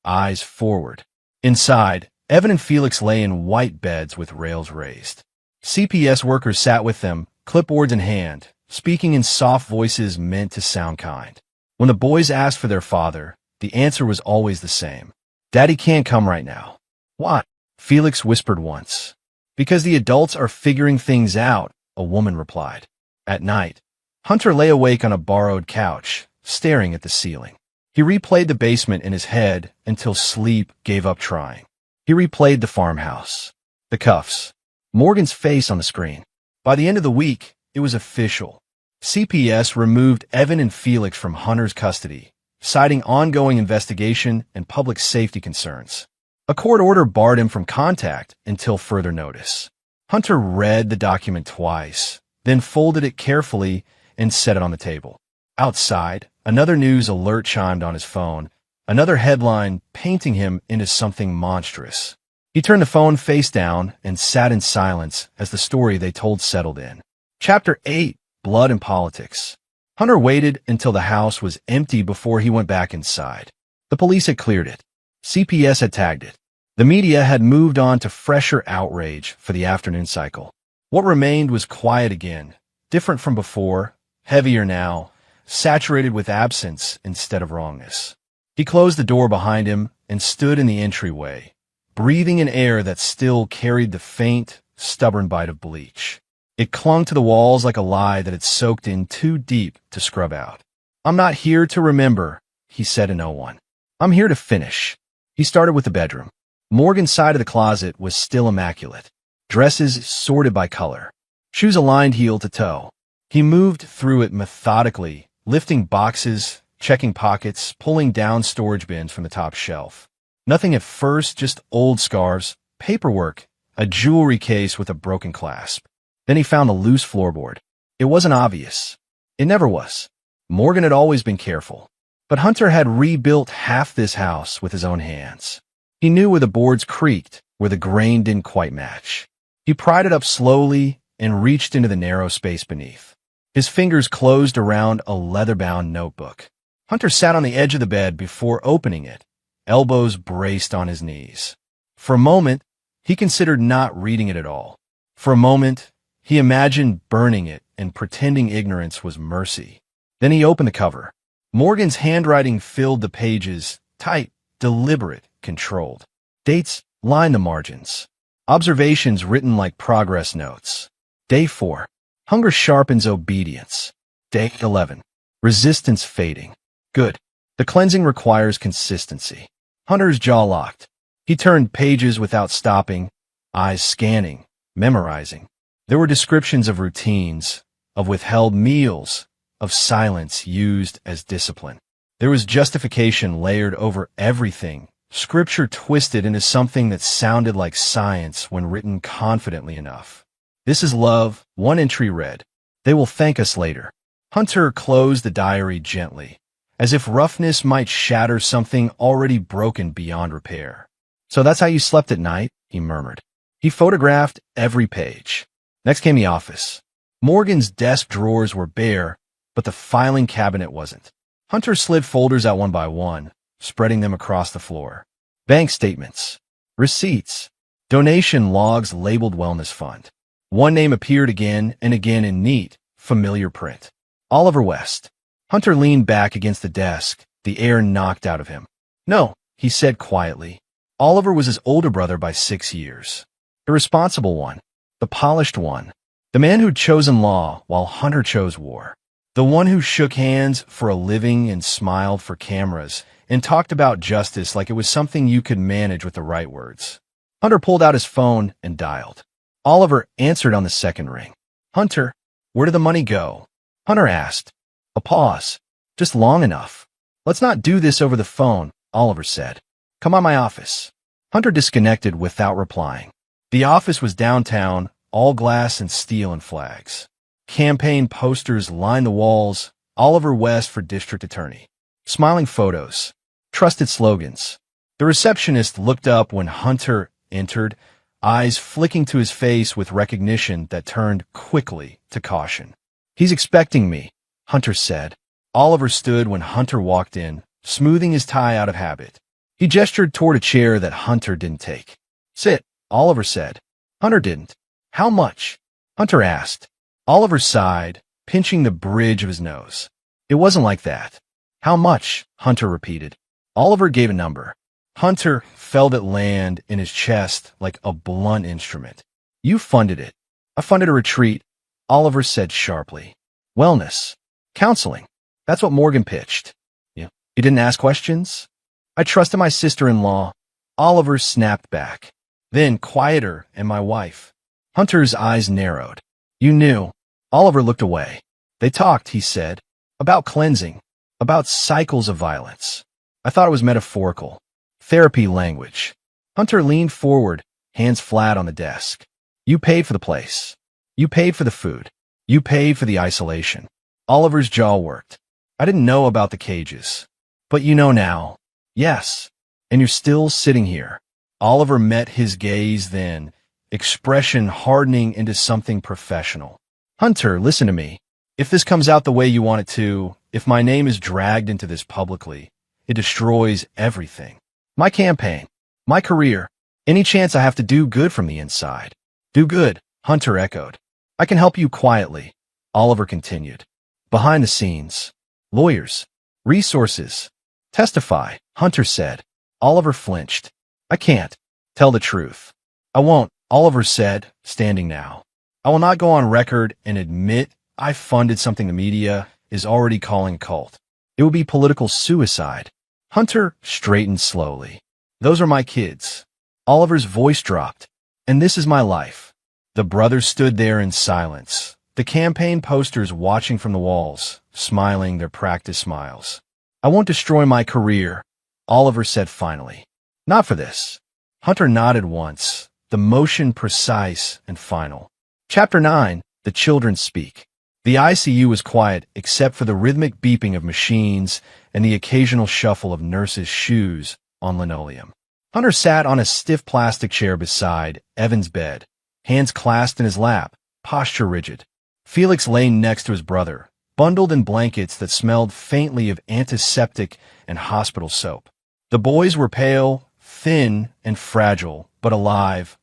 eyes forward. Inside, Evan and Felix lay in white beds with rails raised. CPS workers sat with them, clipboards in hand, speaking in soft voices meant to sound kind. When the boys asked for their father, the answer was always the same. Daddy can't come right now. Why? Felix whispered once. Because the adults are figuring things out, a woman replied. At night, Hunter lay awake on a borrowed couch, staring at the ceiling. He replayed the basement in his head until sleep gave up trying. He replayed the farmhouse, the cuffs, Morgan's face on the screen. By the end of the week, it was official. CPS removed Evan and Felix from Hunter's custody, citing ongoing investigation and public safety concerns. A court order barred him from contact until further notice. Hunter read the document twice, then folded it carefully and set it on the table. Outside, another news alert chimed on his phone, another headline painting him into something monstrous. He turned the phone face down and sat in silence as the story they told settled in. Chapter 8, Blood and Politics. Hunter waited until the house was empty before he went back inside. The police had cleared it. CPS had tagged it. The media had moved on to fresher outrage for the afternoon cycle. What remained was quiet again, different from before, heavier now, saturated with absence instead of wrongness. He closed the door behind him and stood in the entryway, breathing in air that still carried the faint, stubborn bite of bleach. It clung to the walls like a lie that had soaked in too deep to scrub out. I'm not here to remember, he said to no one. I'm here to finish. He started with the bedroom. Morgan's side of the closet was still immaculate. Dresses sorted by color. Shoes aligned heel to toe. He moved through it methodically, lifting boxes, checking pockets, pulling down storage bins from the top shelf. Nothing at first, just old scarves, paperwork, a jewelry case with a broken clasp. Then he found a loose floorboard. It wasn't obvious. It never was. Morgan had always been careful, but Hunter had rebuilt half this house with his own hands. He knew where the boards creaked, where the grain didn't quite match. He pried it up slowly and reached into the narrow space beneath. His fingers closed around a leather-bound notebook. Hunter sat on the edge of the bed before opening it, elbows braced on his knees. For a moment, he considered not reading it at all. For a moment, he imagined burning it and pretending ignorance was mercy. Then he opened the cover. Morgan's handwriting filled the pages, tight, deliberate, controlled. Dates lined the margins. Observations written like progress notes. Day 4. Hunger sharpens obedience. Day 11. Resistance fading. Good. The cleansing requires consistency. Hunter's jaw locked. He turned pages without stopping, eyes scanning, memorizing. There were descriptions of routines, of withheld meals, of silence used as discipline. There was justification layered over everything, scripture twisted into something that sounded like science when written confidently enough. This is love, one entry read. They will thank us later. Hunter closed the diary gently, as if roughness might shatter something already broken beyond repair. So that's how you slept at night, he murmured. He photographed every page. Next came the office. Morgan's desk drawers were bare, but the filing cabinet wasn't. Hunter slid folders out one by one, spreading them across the floor. Bank statements, receipts, donation logs labeled Wellness Fund. One name appeared again and again in neat, familiar print. Oliver West. Hunter leaned back against the desk, the air knocked out of him. No, he said quietly. Oliver was his older brother by 6 years. The responsible one, the polished one, the man who'd chosen law while Hunter chose war. The one who shook hands for a living and smiled for cameras and talked about justice like it was something you could manage with the right words. Hunter pulled out his phone and dialed. Oliver answered on the second ring. Hunter, where did the money go? Hunter asked. A pause. Just long enough. Let's not do this over the phone, Oliver said. Come on my office. Hunter disconnected without replying. The office was downtown, all glass and steel and flags. Campaign posters lined the walls, Oliver West for district attorney. Smiling photos. Trusted slogans. The receptionist looked up when Hunter entered, eyes flicking to his face with recognition that turned quickly to caution. He's expecting me, Hunter said. Oliver stood when Hunter walked in, smoothing his tie out of habit. He gestured toward a chair that Hunter didn't take. Sit, Oliver said. Hunter didn't. How much? Hunter asked. Oliver sighed, pinching the bridge of his nose. It wasn't like that. How much? Hunter repeated. Oliver gave a number. Hunter felt it land in his chest like a blunt instrument. You funded it. I funded a retreat, Oliver said sharply. Wellness. Counseling. That's what Morgan pitched. You didn't ask questions? I trusted my sister-in-law. Oliver snapped back. Then, quieter, and my wife. Hunter's eyes narrowed. You knew. Oliver looked away. They talked, he said, about cleansing, about cycles of violence. I thought it was metaphorical. Therapy language. Hunter leaned forward, hands flat on the desk. You paid for the place. You paid for the food. You paid for the isolation. Oliver's jaw worked. I didn't know about the cages. But you know now. Yes. And you're still sitting here. Oliver met his gaze then, expression hardening into something professional. Hunter, listen to me. If this comes out the way you want it to, if my name is dragged into this publicly, it destroys everything. My campaign, my career, any chance I have to do good from the inside. Do good, Hunter echoed. I can help you quietly, Oliver continued. Behind the scenes. Lawyers. Resources. Testify, Hunter said. Oliver flinched. I can't. Tell the truth. I won't, Oliver said, standing now. I will not go on record and admit I funded something the media is already calling a cult. It would be political suicide. Hunter straightened slowly. Those are my kids. Oliver's voice dropped. And this is my life. The brothers stood there in silence, the campaign posters watching from the walls, smiling their practice smiles. I won't destroy my career, Oliver said finally. Not for this. Hunter nodded once, the motion precise and final. Chapter 9, The Children Speak. The ICU was quiet except for the rhythmic beeping of machines and the occasional shuffle of nurses' shoes on linoleum. Hunter sat on a stiff plastic chair beside Evan's bed, hands clasped in his lap, posture rigid. Felix lay next to his brother, bundled in blankets that smelled faintly of antiseptic and hospital soap. The boys were pale, thin, and fragile, but alive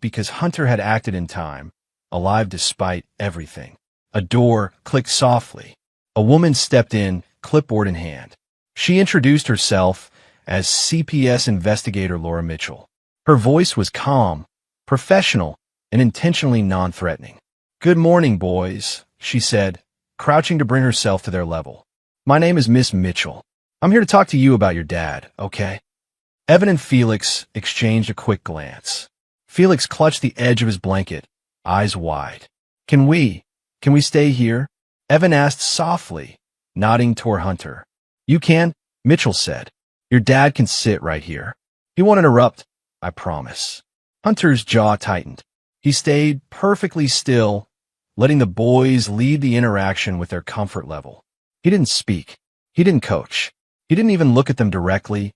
because Hunter had acted in time, alive despite everything. A door clicked softly. A woman stepped in, clipboard in hand. She introduced herself as CPS investigator Laura Mitchell. Her voice was calm, professional, and intentionally non-threatening. "Good morning, boys," she said, crouching to bring herself to their level. "My name is Miss Mitchell. I'm here to talk to you about your dad, okay?" Evan and Felix exchanged a quick glance. Felix clutched the edge of his blanket, eyes wide. Can we stay here?" Evan asked softly, nodding toward Hunter. "You can," Mitchell said. "Your dad can sit right here. He won't interrupt, I promise." Hunter's jaw tightened. He stayed perfectly still, letting the boys lead the interaction with their comfort level. He didn't speak. He didn't coach. He didn't even look at them directly,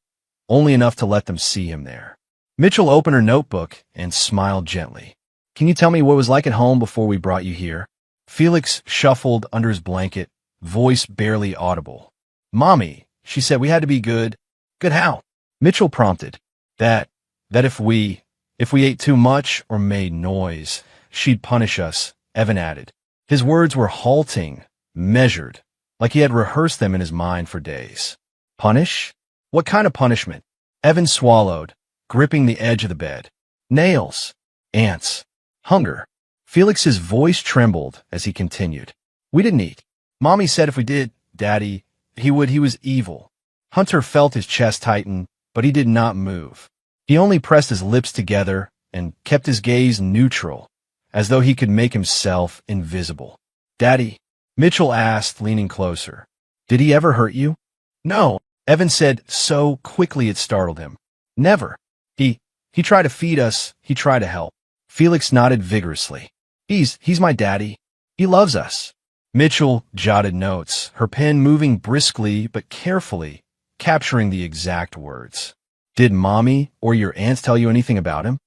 only enough to let them see him there. Mitchell opened her notebook and smiled gently. "Can you tell me what it was like at home before we brought you here?" Felix shuffled under his blanket, voice barely audible. "Mommy," she said, "we had to be good." "Good how?" Mitchell prompted. That if we ate too much or made noise, she'd punish us," Evan added. His words were halting, measured, like he had rehearsed them in his mind for days. "Punish? What kind of punishment?" Evan swallowed, gripping the edge of the bed. "Nails, ants, hunger." Felix's voice trembled as he continued. "We didn't eat. Mommy said if we did, Daddy, he was evil." Hunter felt his chest tighten, but he did not move. He only pressed his lips together and kept his gaze neutral, as though he could make himself invisible. "Daddy?" Mitchell asked, leaning closer. "Did he ever hurt you?" "No," Evan said so quickly it startled him. "Never. He tried to feed us. He tried to help." Felix nodded vigorously. He's my daddy. He loves us." Mitchell jotted notes, her pen moving briskly but carefully, capturing the exact words. "Did Mommy or your aunts tell you anything about him?"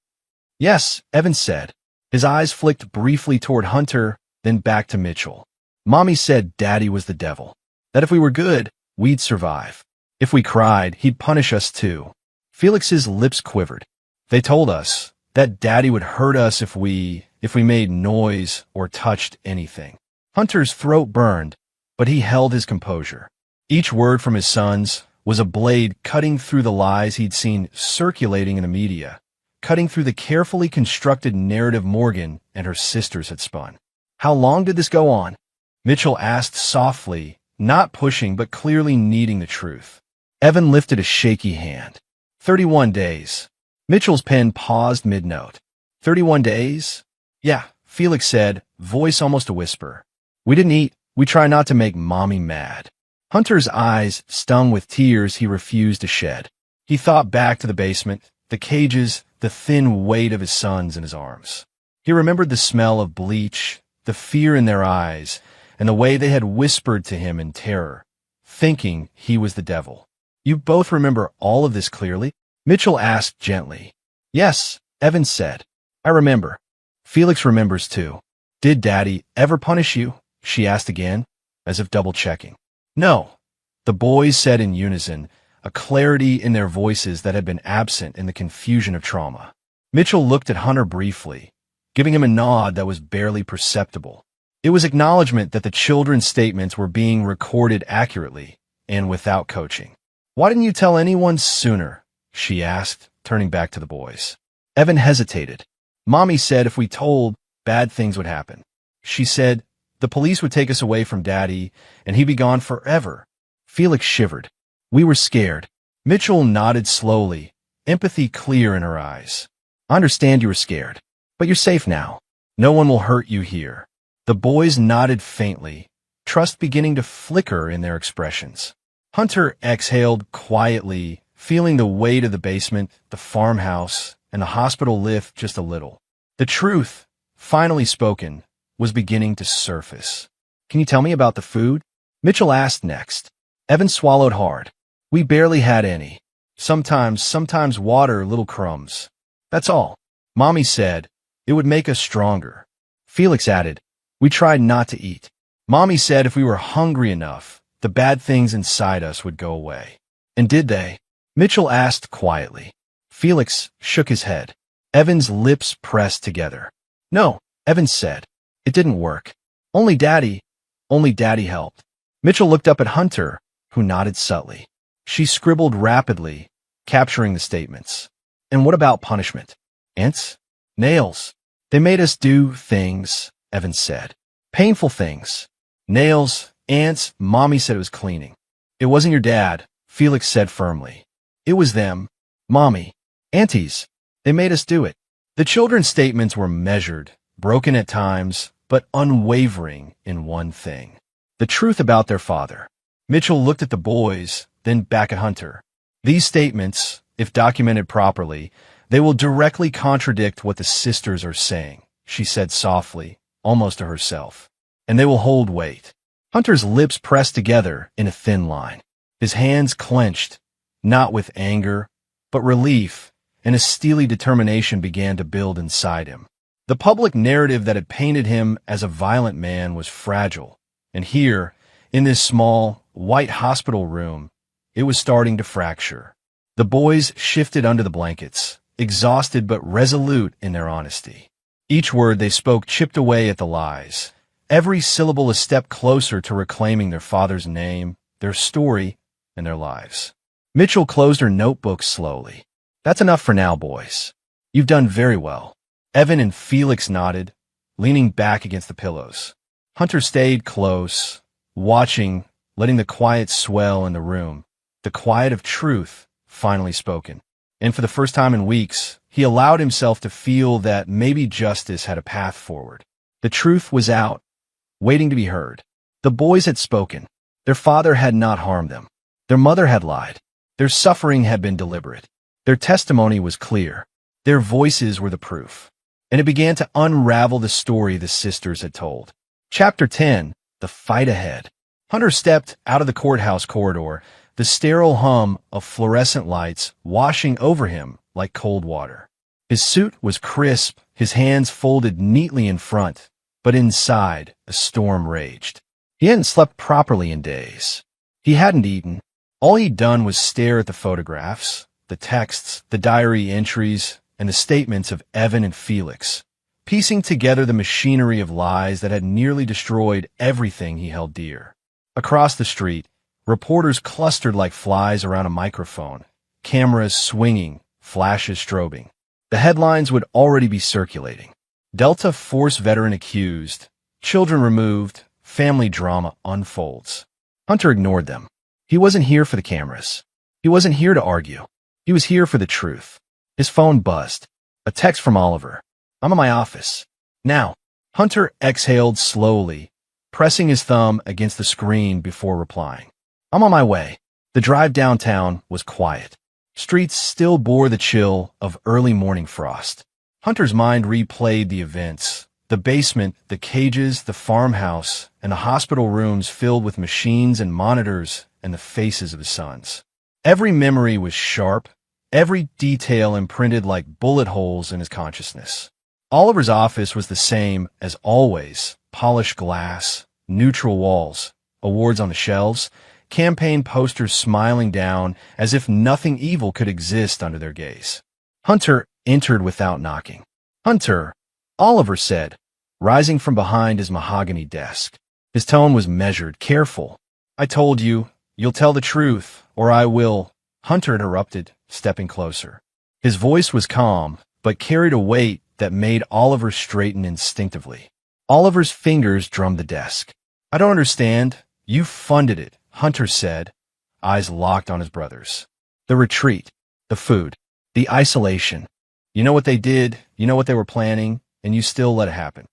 "Yes," Evan said. His eyes flicked briefly toward Hunter, then back to Mitchell. "Mommy said Daddy was the devil. That if we were good, we'd survive. If we cried, he'd punish us too." Felix's lips quivered. "They told us that Daddy would hurt us if we made noise or touched anything." Hunter's throat burned, but he held his composure. Each word from his sons was a blade cutting through the lies he'd seen circulating in the media, cutting through the carefully constructed narrative Morgan and her sisters had spun. "How long did this go on?" Mitchell asked softly, not pushing but clearly needing the truth. Evan lifted a shaky hand. 31 days. Mitchell's pen paused mid-note. 31 days? "Yeah," Felix said, voice almost a whisper. "We didn't eat. We try not to make Mommy mad." Hunter's eyes stung with tears he refused to shed. He thought back to the basement, the cages, the thin weight of his sons in his arms. He remembered the smell of bleach, the fear in their eyes, and the way they had whispered to him in terror, thinking he was the devil. "You both remember all of this clearly?" Mitchell asked gently. "Yes," Evan said. "I remember." Felix remembers too. "Did Daddy ever punish you?" she asked again, as if double-checking. "No," the boys said in unison, a clarity in their voices that had been absent in the confusion of trauma. Mitchell looked at Hunter briefly, giving him a nod that was barely perceptible. It was acknowledgement that the children's statements were being recorded accurately and without coaching. "Why didn't you tell anyone sooner?" she asked, turning back to the boys. Evan hesitated. "Mommy said if we told, bad things would happen. She said the police would take us away from Daddy, and he'd be gone forever." Felix shivered. "We were scared." Mitchell nodded slowly, empathy clear in her eyes. "I understand you were scared, but you're safe now. No one will hurt you here." The boys nodded faintly, trust beginning to flicker in their expressions. Hunter exhaled quietly, feeling the weight of the basement, the farmhouse, and the hospital lift just a little. The truth, finally spoken, was beginning to surface. Can you tell me about the food? Mitchell asked next. Evan swallowed hard. We barely had any. Sometimes water, little crumbs. That's all. Mommy said it would make us stronger. Felix added, we tried not to eat. Mommy said if we were hungry enough, the bad things inside us would go away. And did they? Mitchell asked quietly. Felix shook his head. Evan's lips pressed together. No, Evan said. It didn't work. Only Daddy helped. Mitchell looked up at Hunter, who nodded subtly. She scribbled rapidly, capturing the statements. And what about punishment? Ants? Nails. They made us do things, Evan said. Painful things. Nails, ants, Mommy said it was cleaning. It wasn't your dad, Felix said firmly. It was them. Mommy. Aunties. They made us do it. The children's statements were measured, broken at times, but unwavering in one thing. The truth about their father. Mitchell looked at the boys, then back at Hunter. These statements, if documented properly, they will directly contradict what the sisters are saying, she said softly, almost to herself. And they will hold weight. Hunter's lips pressed together in a thin line. His hands clenched, not with anger, but relief, and a steely determination began to build inside him. The public narrative that had painted him as a violent man was fragile, and here, in this small, white hospital room, it was starting to fracture. The boys shifted under the blankets, exhausted but resolute in their honesty. Each word they spoke chipped away at the lies, every syllable a step closer to reclaiming their father's name, their story, and their lives. Mitchell closed her notebook slowly. That's enough for now, boys. You've done very well. Evan and Felix nodded, leaning back against the pillows. Hunter stayed close, watching, letting the quiet swell in the room, the quiet of truth finally spoken. And for the first time in weeks, he allowed himself to feel that maybe justice had a path forward. The truth was out, waiting to be heard. The boys had spoken. Their father had not harmed them. Their mother had lied. Their suffering had been deliberate. Their testimony was clear. Their voices were the proof. And it began to unravel the story the sisters had told. Chapter 10, The Fight Ahead. Hunter stepped out of the courthouse corridor, the sterile hum of fluorescent lights washing over him like cold water. His suit was crisp, his hands folded neatly in front, but inside, a storm raged. He hadn't slept properly in days. He hadn't eaten. All he'd done was stare at the photographs, the texts, the diary entries, and the statements of Evan and Felix, piecing together the machinery of lies that had nearly destroyed everything he held dear. Across the street, reporters clustered like flies around a microphone, cameras swinging, flashes strobing. The headlines would already be circulating. Delta Force veteran accused, children removed, family drama unfolds. Hunter ignored them. He wasn't here for the cameras. He wasn't here to argue. He was here for the truth. His phone buzzed. A text from Oliver. I'm in my office. Now. Hunter exhaled slowly, pressing his thumb against the screen before replying. I'm on my way. The drive downtown was quiet. Streets still bore the chill of early morning frost. Hunter's mind replayed the events. The basement, the cages, the farmhouse, and the hospital rooms filled with machines and monitors and the faces of his sons. Every memory was sharp, every detail imprinted like bullet holes in his consciousness. Oliver's office was the same as always: polished glass, neutral walls, awards on the shelves, campaign posters smiling down as if nothing evil could exist under their gaze. Hunter entered without knocking. Hunter, Oliver said, rising from behind his mahogany desk. His tone was measured, careful. I told you, you'll tell the truth, or I will. Hunter interrupted, stepping closer. His voice was calm, but carried a weight that made Oliver straighten instinctively. Oliver's fingers drummed the desk. I don't understand. You funded it, Hunter said, eyes locked on his brother's. The retreat, the food, the isolation. You know what they did, you know what they were planning, and you still let it happen.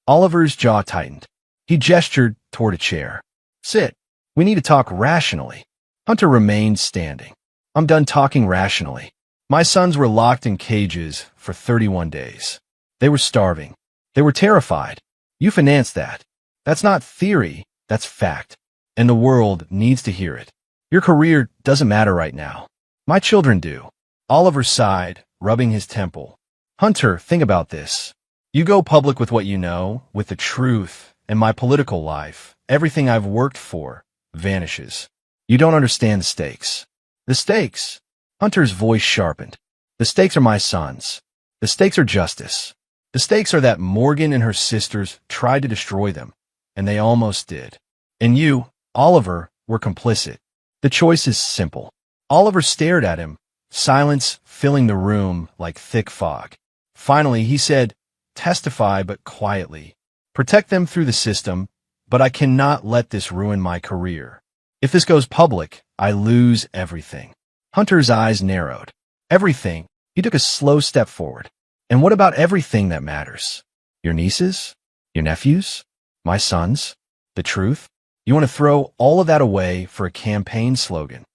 Oliver's jaw tightened. He gestured toward a chair. Sit. We need to talk rationally. Hunter remained standing. I'm done talking rationally. My sons were locked in cages for 31 days. They were starving. They were terrified. You financed that. That's not theory, that's fact. And the world needs to hear it. Your career doesn't matter right now. My children do. Oliver sighed, rubbing his temple. Hunter, think about this. You go public with what you know, with the truth, and my political life, everything I've worked for, vanishes. You don't understand the stakes. The stakes? Hunter's voice sharpened. The stakes are my sons. The stakes are justice. The stakes are that Morgan and her sisters tried to destroy them, and they almost did. And you, Oliver, were complicit. The choice is simple. Oliver stared at him, silence filling the room like thick fog. Finally, he said, testify but quietly. Protect them through the system, but I cannot let this ruin my career. If this goes public, I lose everything. Hunter's eyes narrowed. Everything? He took a slow step forward. And what about everything that matters? Your nieces? Your nephews? My sons? The truth? You want to throw all of that away for a campaign slogan?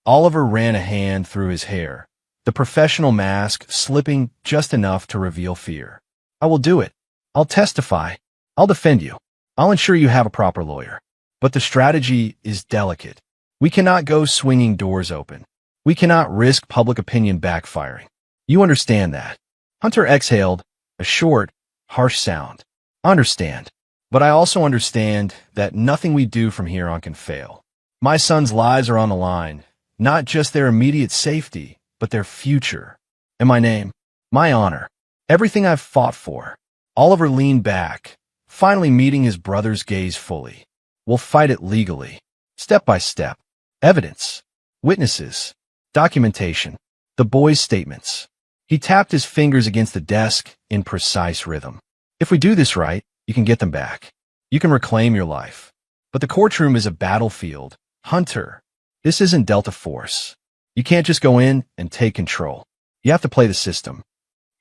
Oliver ran a hand through his hair, the professional mask slipping just enough to reveal fear. I will do it. I'll testify. I'll defend you. I'll ensure you have a proper lawyer. But the strategy is delicate. We cannot go swinging doors open. We cannot risk public opinion backfiring. You understand that. Hunter exhaled, a short, harsh sound. I understand. But I also understand that nothing we do from here on can fail. My sons' lives are on the line, not just their immediate safety, but their future. And my name, my honor, everything I've fought for. Oliver leaned back, finally meeting his brother's gaze fully. We'll fight it legally, step by step. Evidence, witnesses, documentation, the boy's statements. He tapped his fingers against the desk in precise rhythm. If we do this right, you can get them back. You can reclaim your life. But the courtroom is a battlefield. Hunter, this isn't Delta Force. You can't just go in and take control. You have to play the system.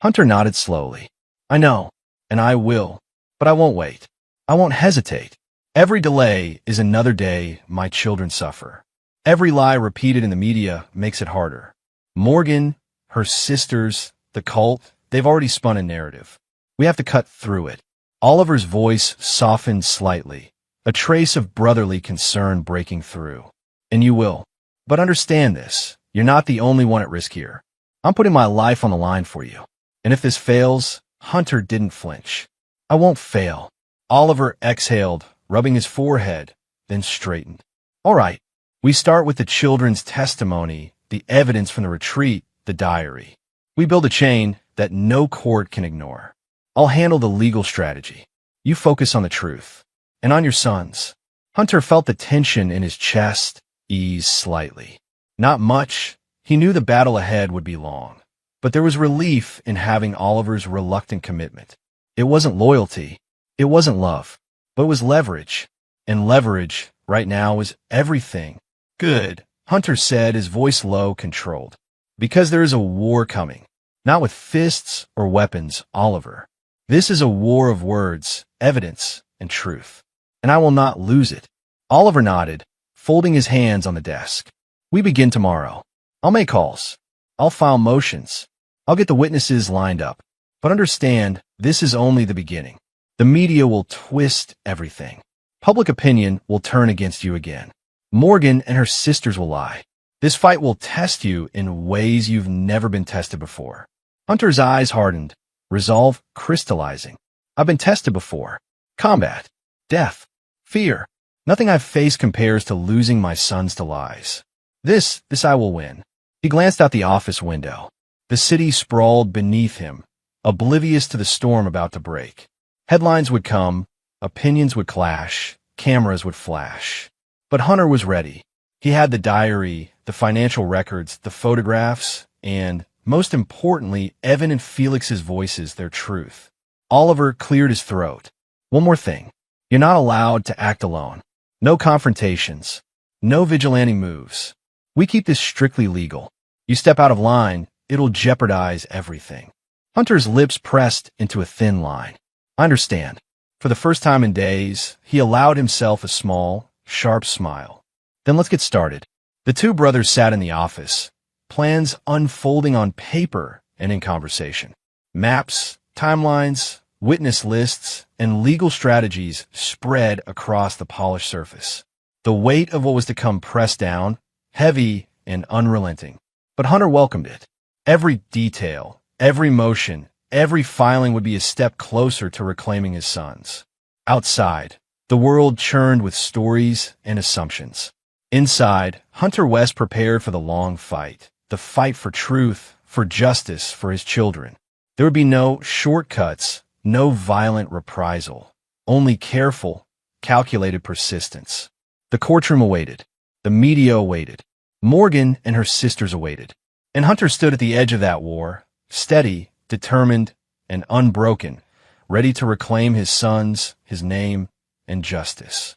Hunter nodded slowly. I know, and I will, but I won't wait. I won't hesitate. Every delay is another day my children suffer. Every lie repeated in the media makes it harder. Morgan, her sisters, the cult, they've already spun a narrative. We have to cut through it. Oliver's voice softened slightly, a trace of brotherly concern breaking through. And you will. But understand this, you're not the only one at risk here. I'm putting my life on the line for you. And if this fails, Hunter didn't flinch. I won't fail. Oliver exhaled, rubbing his forehead, then straightened. All right, we start with the children's testimony, the evidence from the retreat, the diary. We build a chain that no court can ignore. I'll handle the legal strategy. You focus on the truth. And on your sons. Hunter felt the tension in his chest ease slightly. Not much. He knew the battle ahead would be long. But there was relief in having Oliver's reluctant commitment. It wasn't loyalty. It wasn't love. But it was leverage. And leverage, right now, is everything. Good, Hunter said, his voice low, controlled. Because there is a war coming. Not with fists or weapons, Oliver. This is a war of words, evidence, and truth. And I will not lose it. Oliver nodded, folding his hands on the desk. We begin tomorrow. I'll make calls. I'll file motions. I'll get the witnesses lined up. But understand, this is only the beginning. The media will twist everything. Public opinion will turn against you again. Morgan and her sisters will lie. This fight will test you in ways you've never been tested before. Hunter's eyes hardened, resolve crystallizing. I've been tested before. Combat, death, fear. Nothing I've faced compares to losing my sons to lies. This I will win. He glanced out the office window. The city sprawled beneath him, oblivious to the storm about to break. Headlines would come, opinions would clash, cameras would flash. But Hunter was ready. He had the diary, the financial records, the photographs, and, most importantly, Evan and Felix's voices, their truth. Oliver cleared his throat. One more thing. You're not allowed to act alone. No confrontations. No vigilante moves. We keep this strictly legal. You step out of line, it'll jeopardize everything. Hunter's lips pressed into a thin line. I understand. For the first time in days, he allowed himself a small, sharp smile. Then let's get started. The two brothers sat in the office, plans unfolding on paper and in conversation. Maps, timelines, Witness lists and legal strategies spread across the polished surface. The weight of what was to come pressed down, heavy and unrelenting. But Hunter welcomed it. Every detail, every motion, every filing would be a step closer to reclaiming his sons. Outside, the world churned with stories and assumptions. Inside, Hunter West prepared for the long fight. The fight for truth, for justice, for his children. There would be no shortcuts, no violent reprisal. Only careful, calculated persistence. The courtroom awaited. The media awaited. Morgan and her sisters awaited. And Hunter stood at the edge of that war, steady, determined, and unbroken, ready to reclaim his sons, his name, and justice.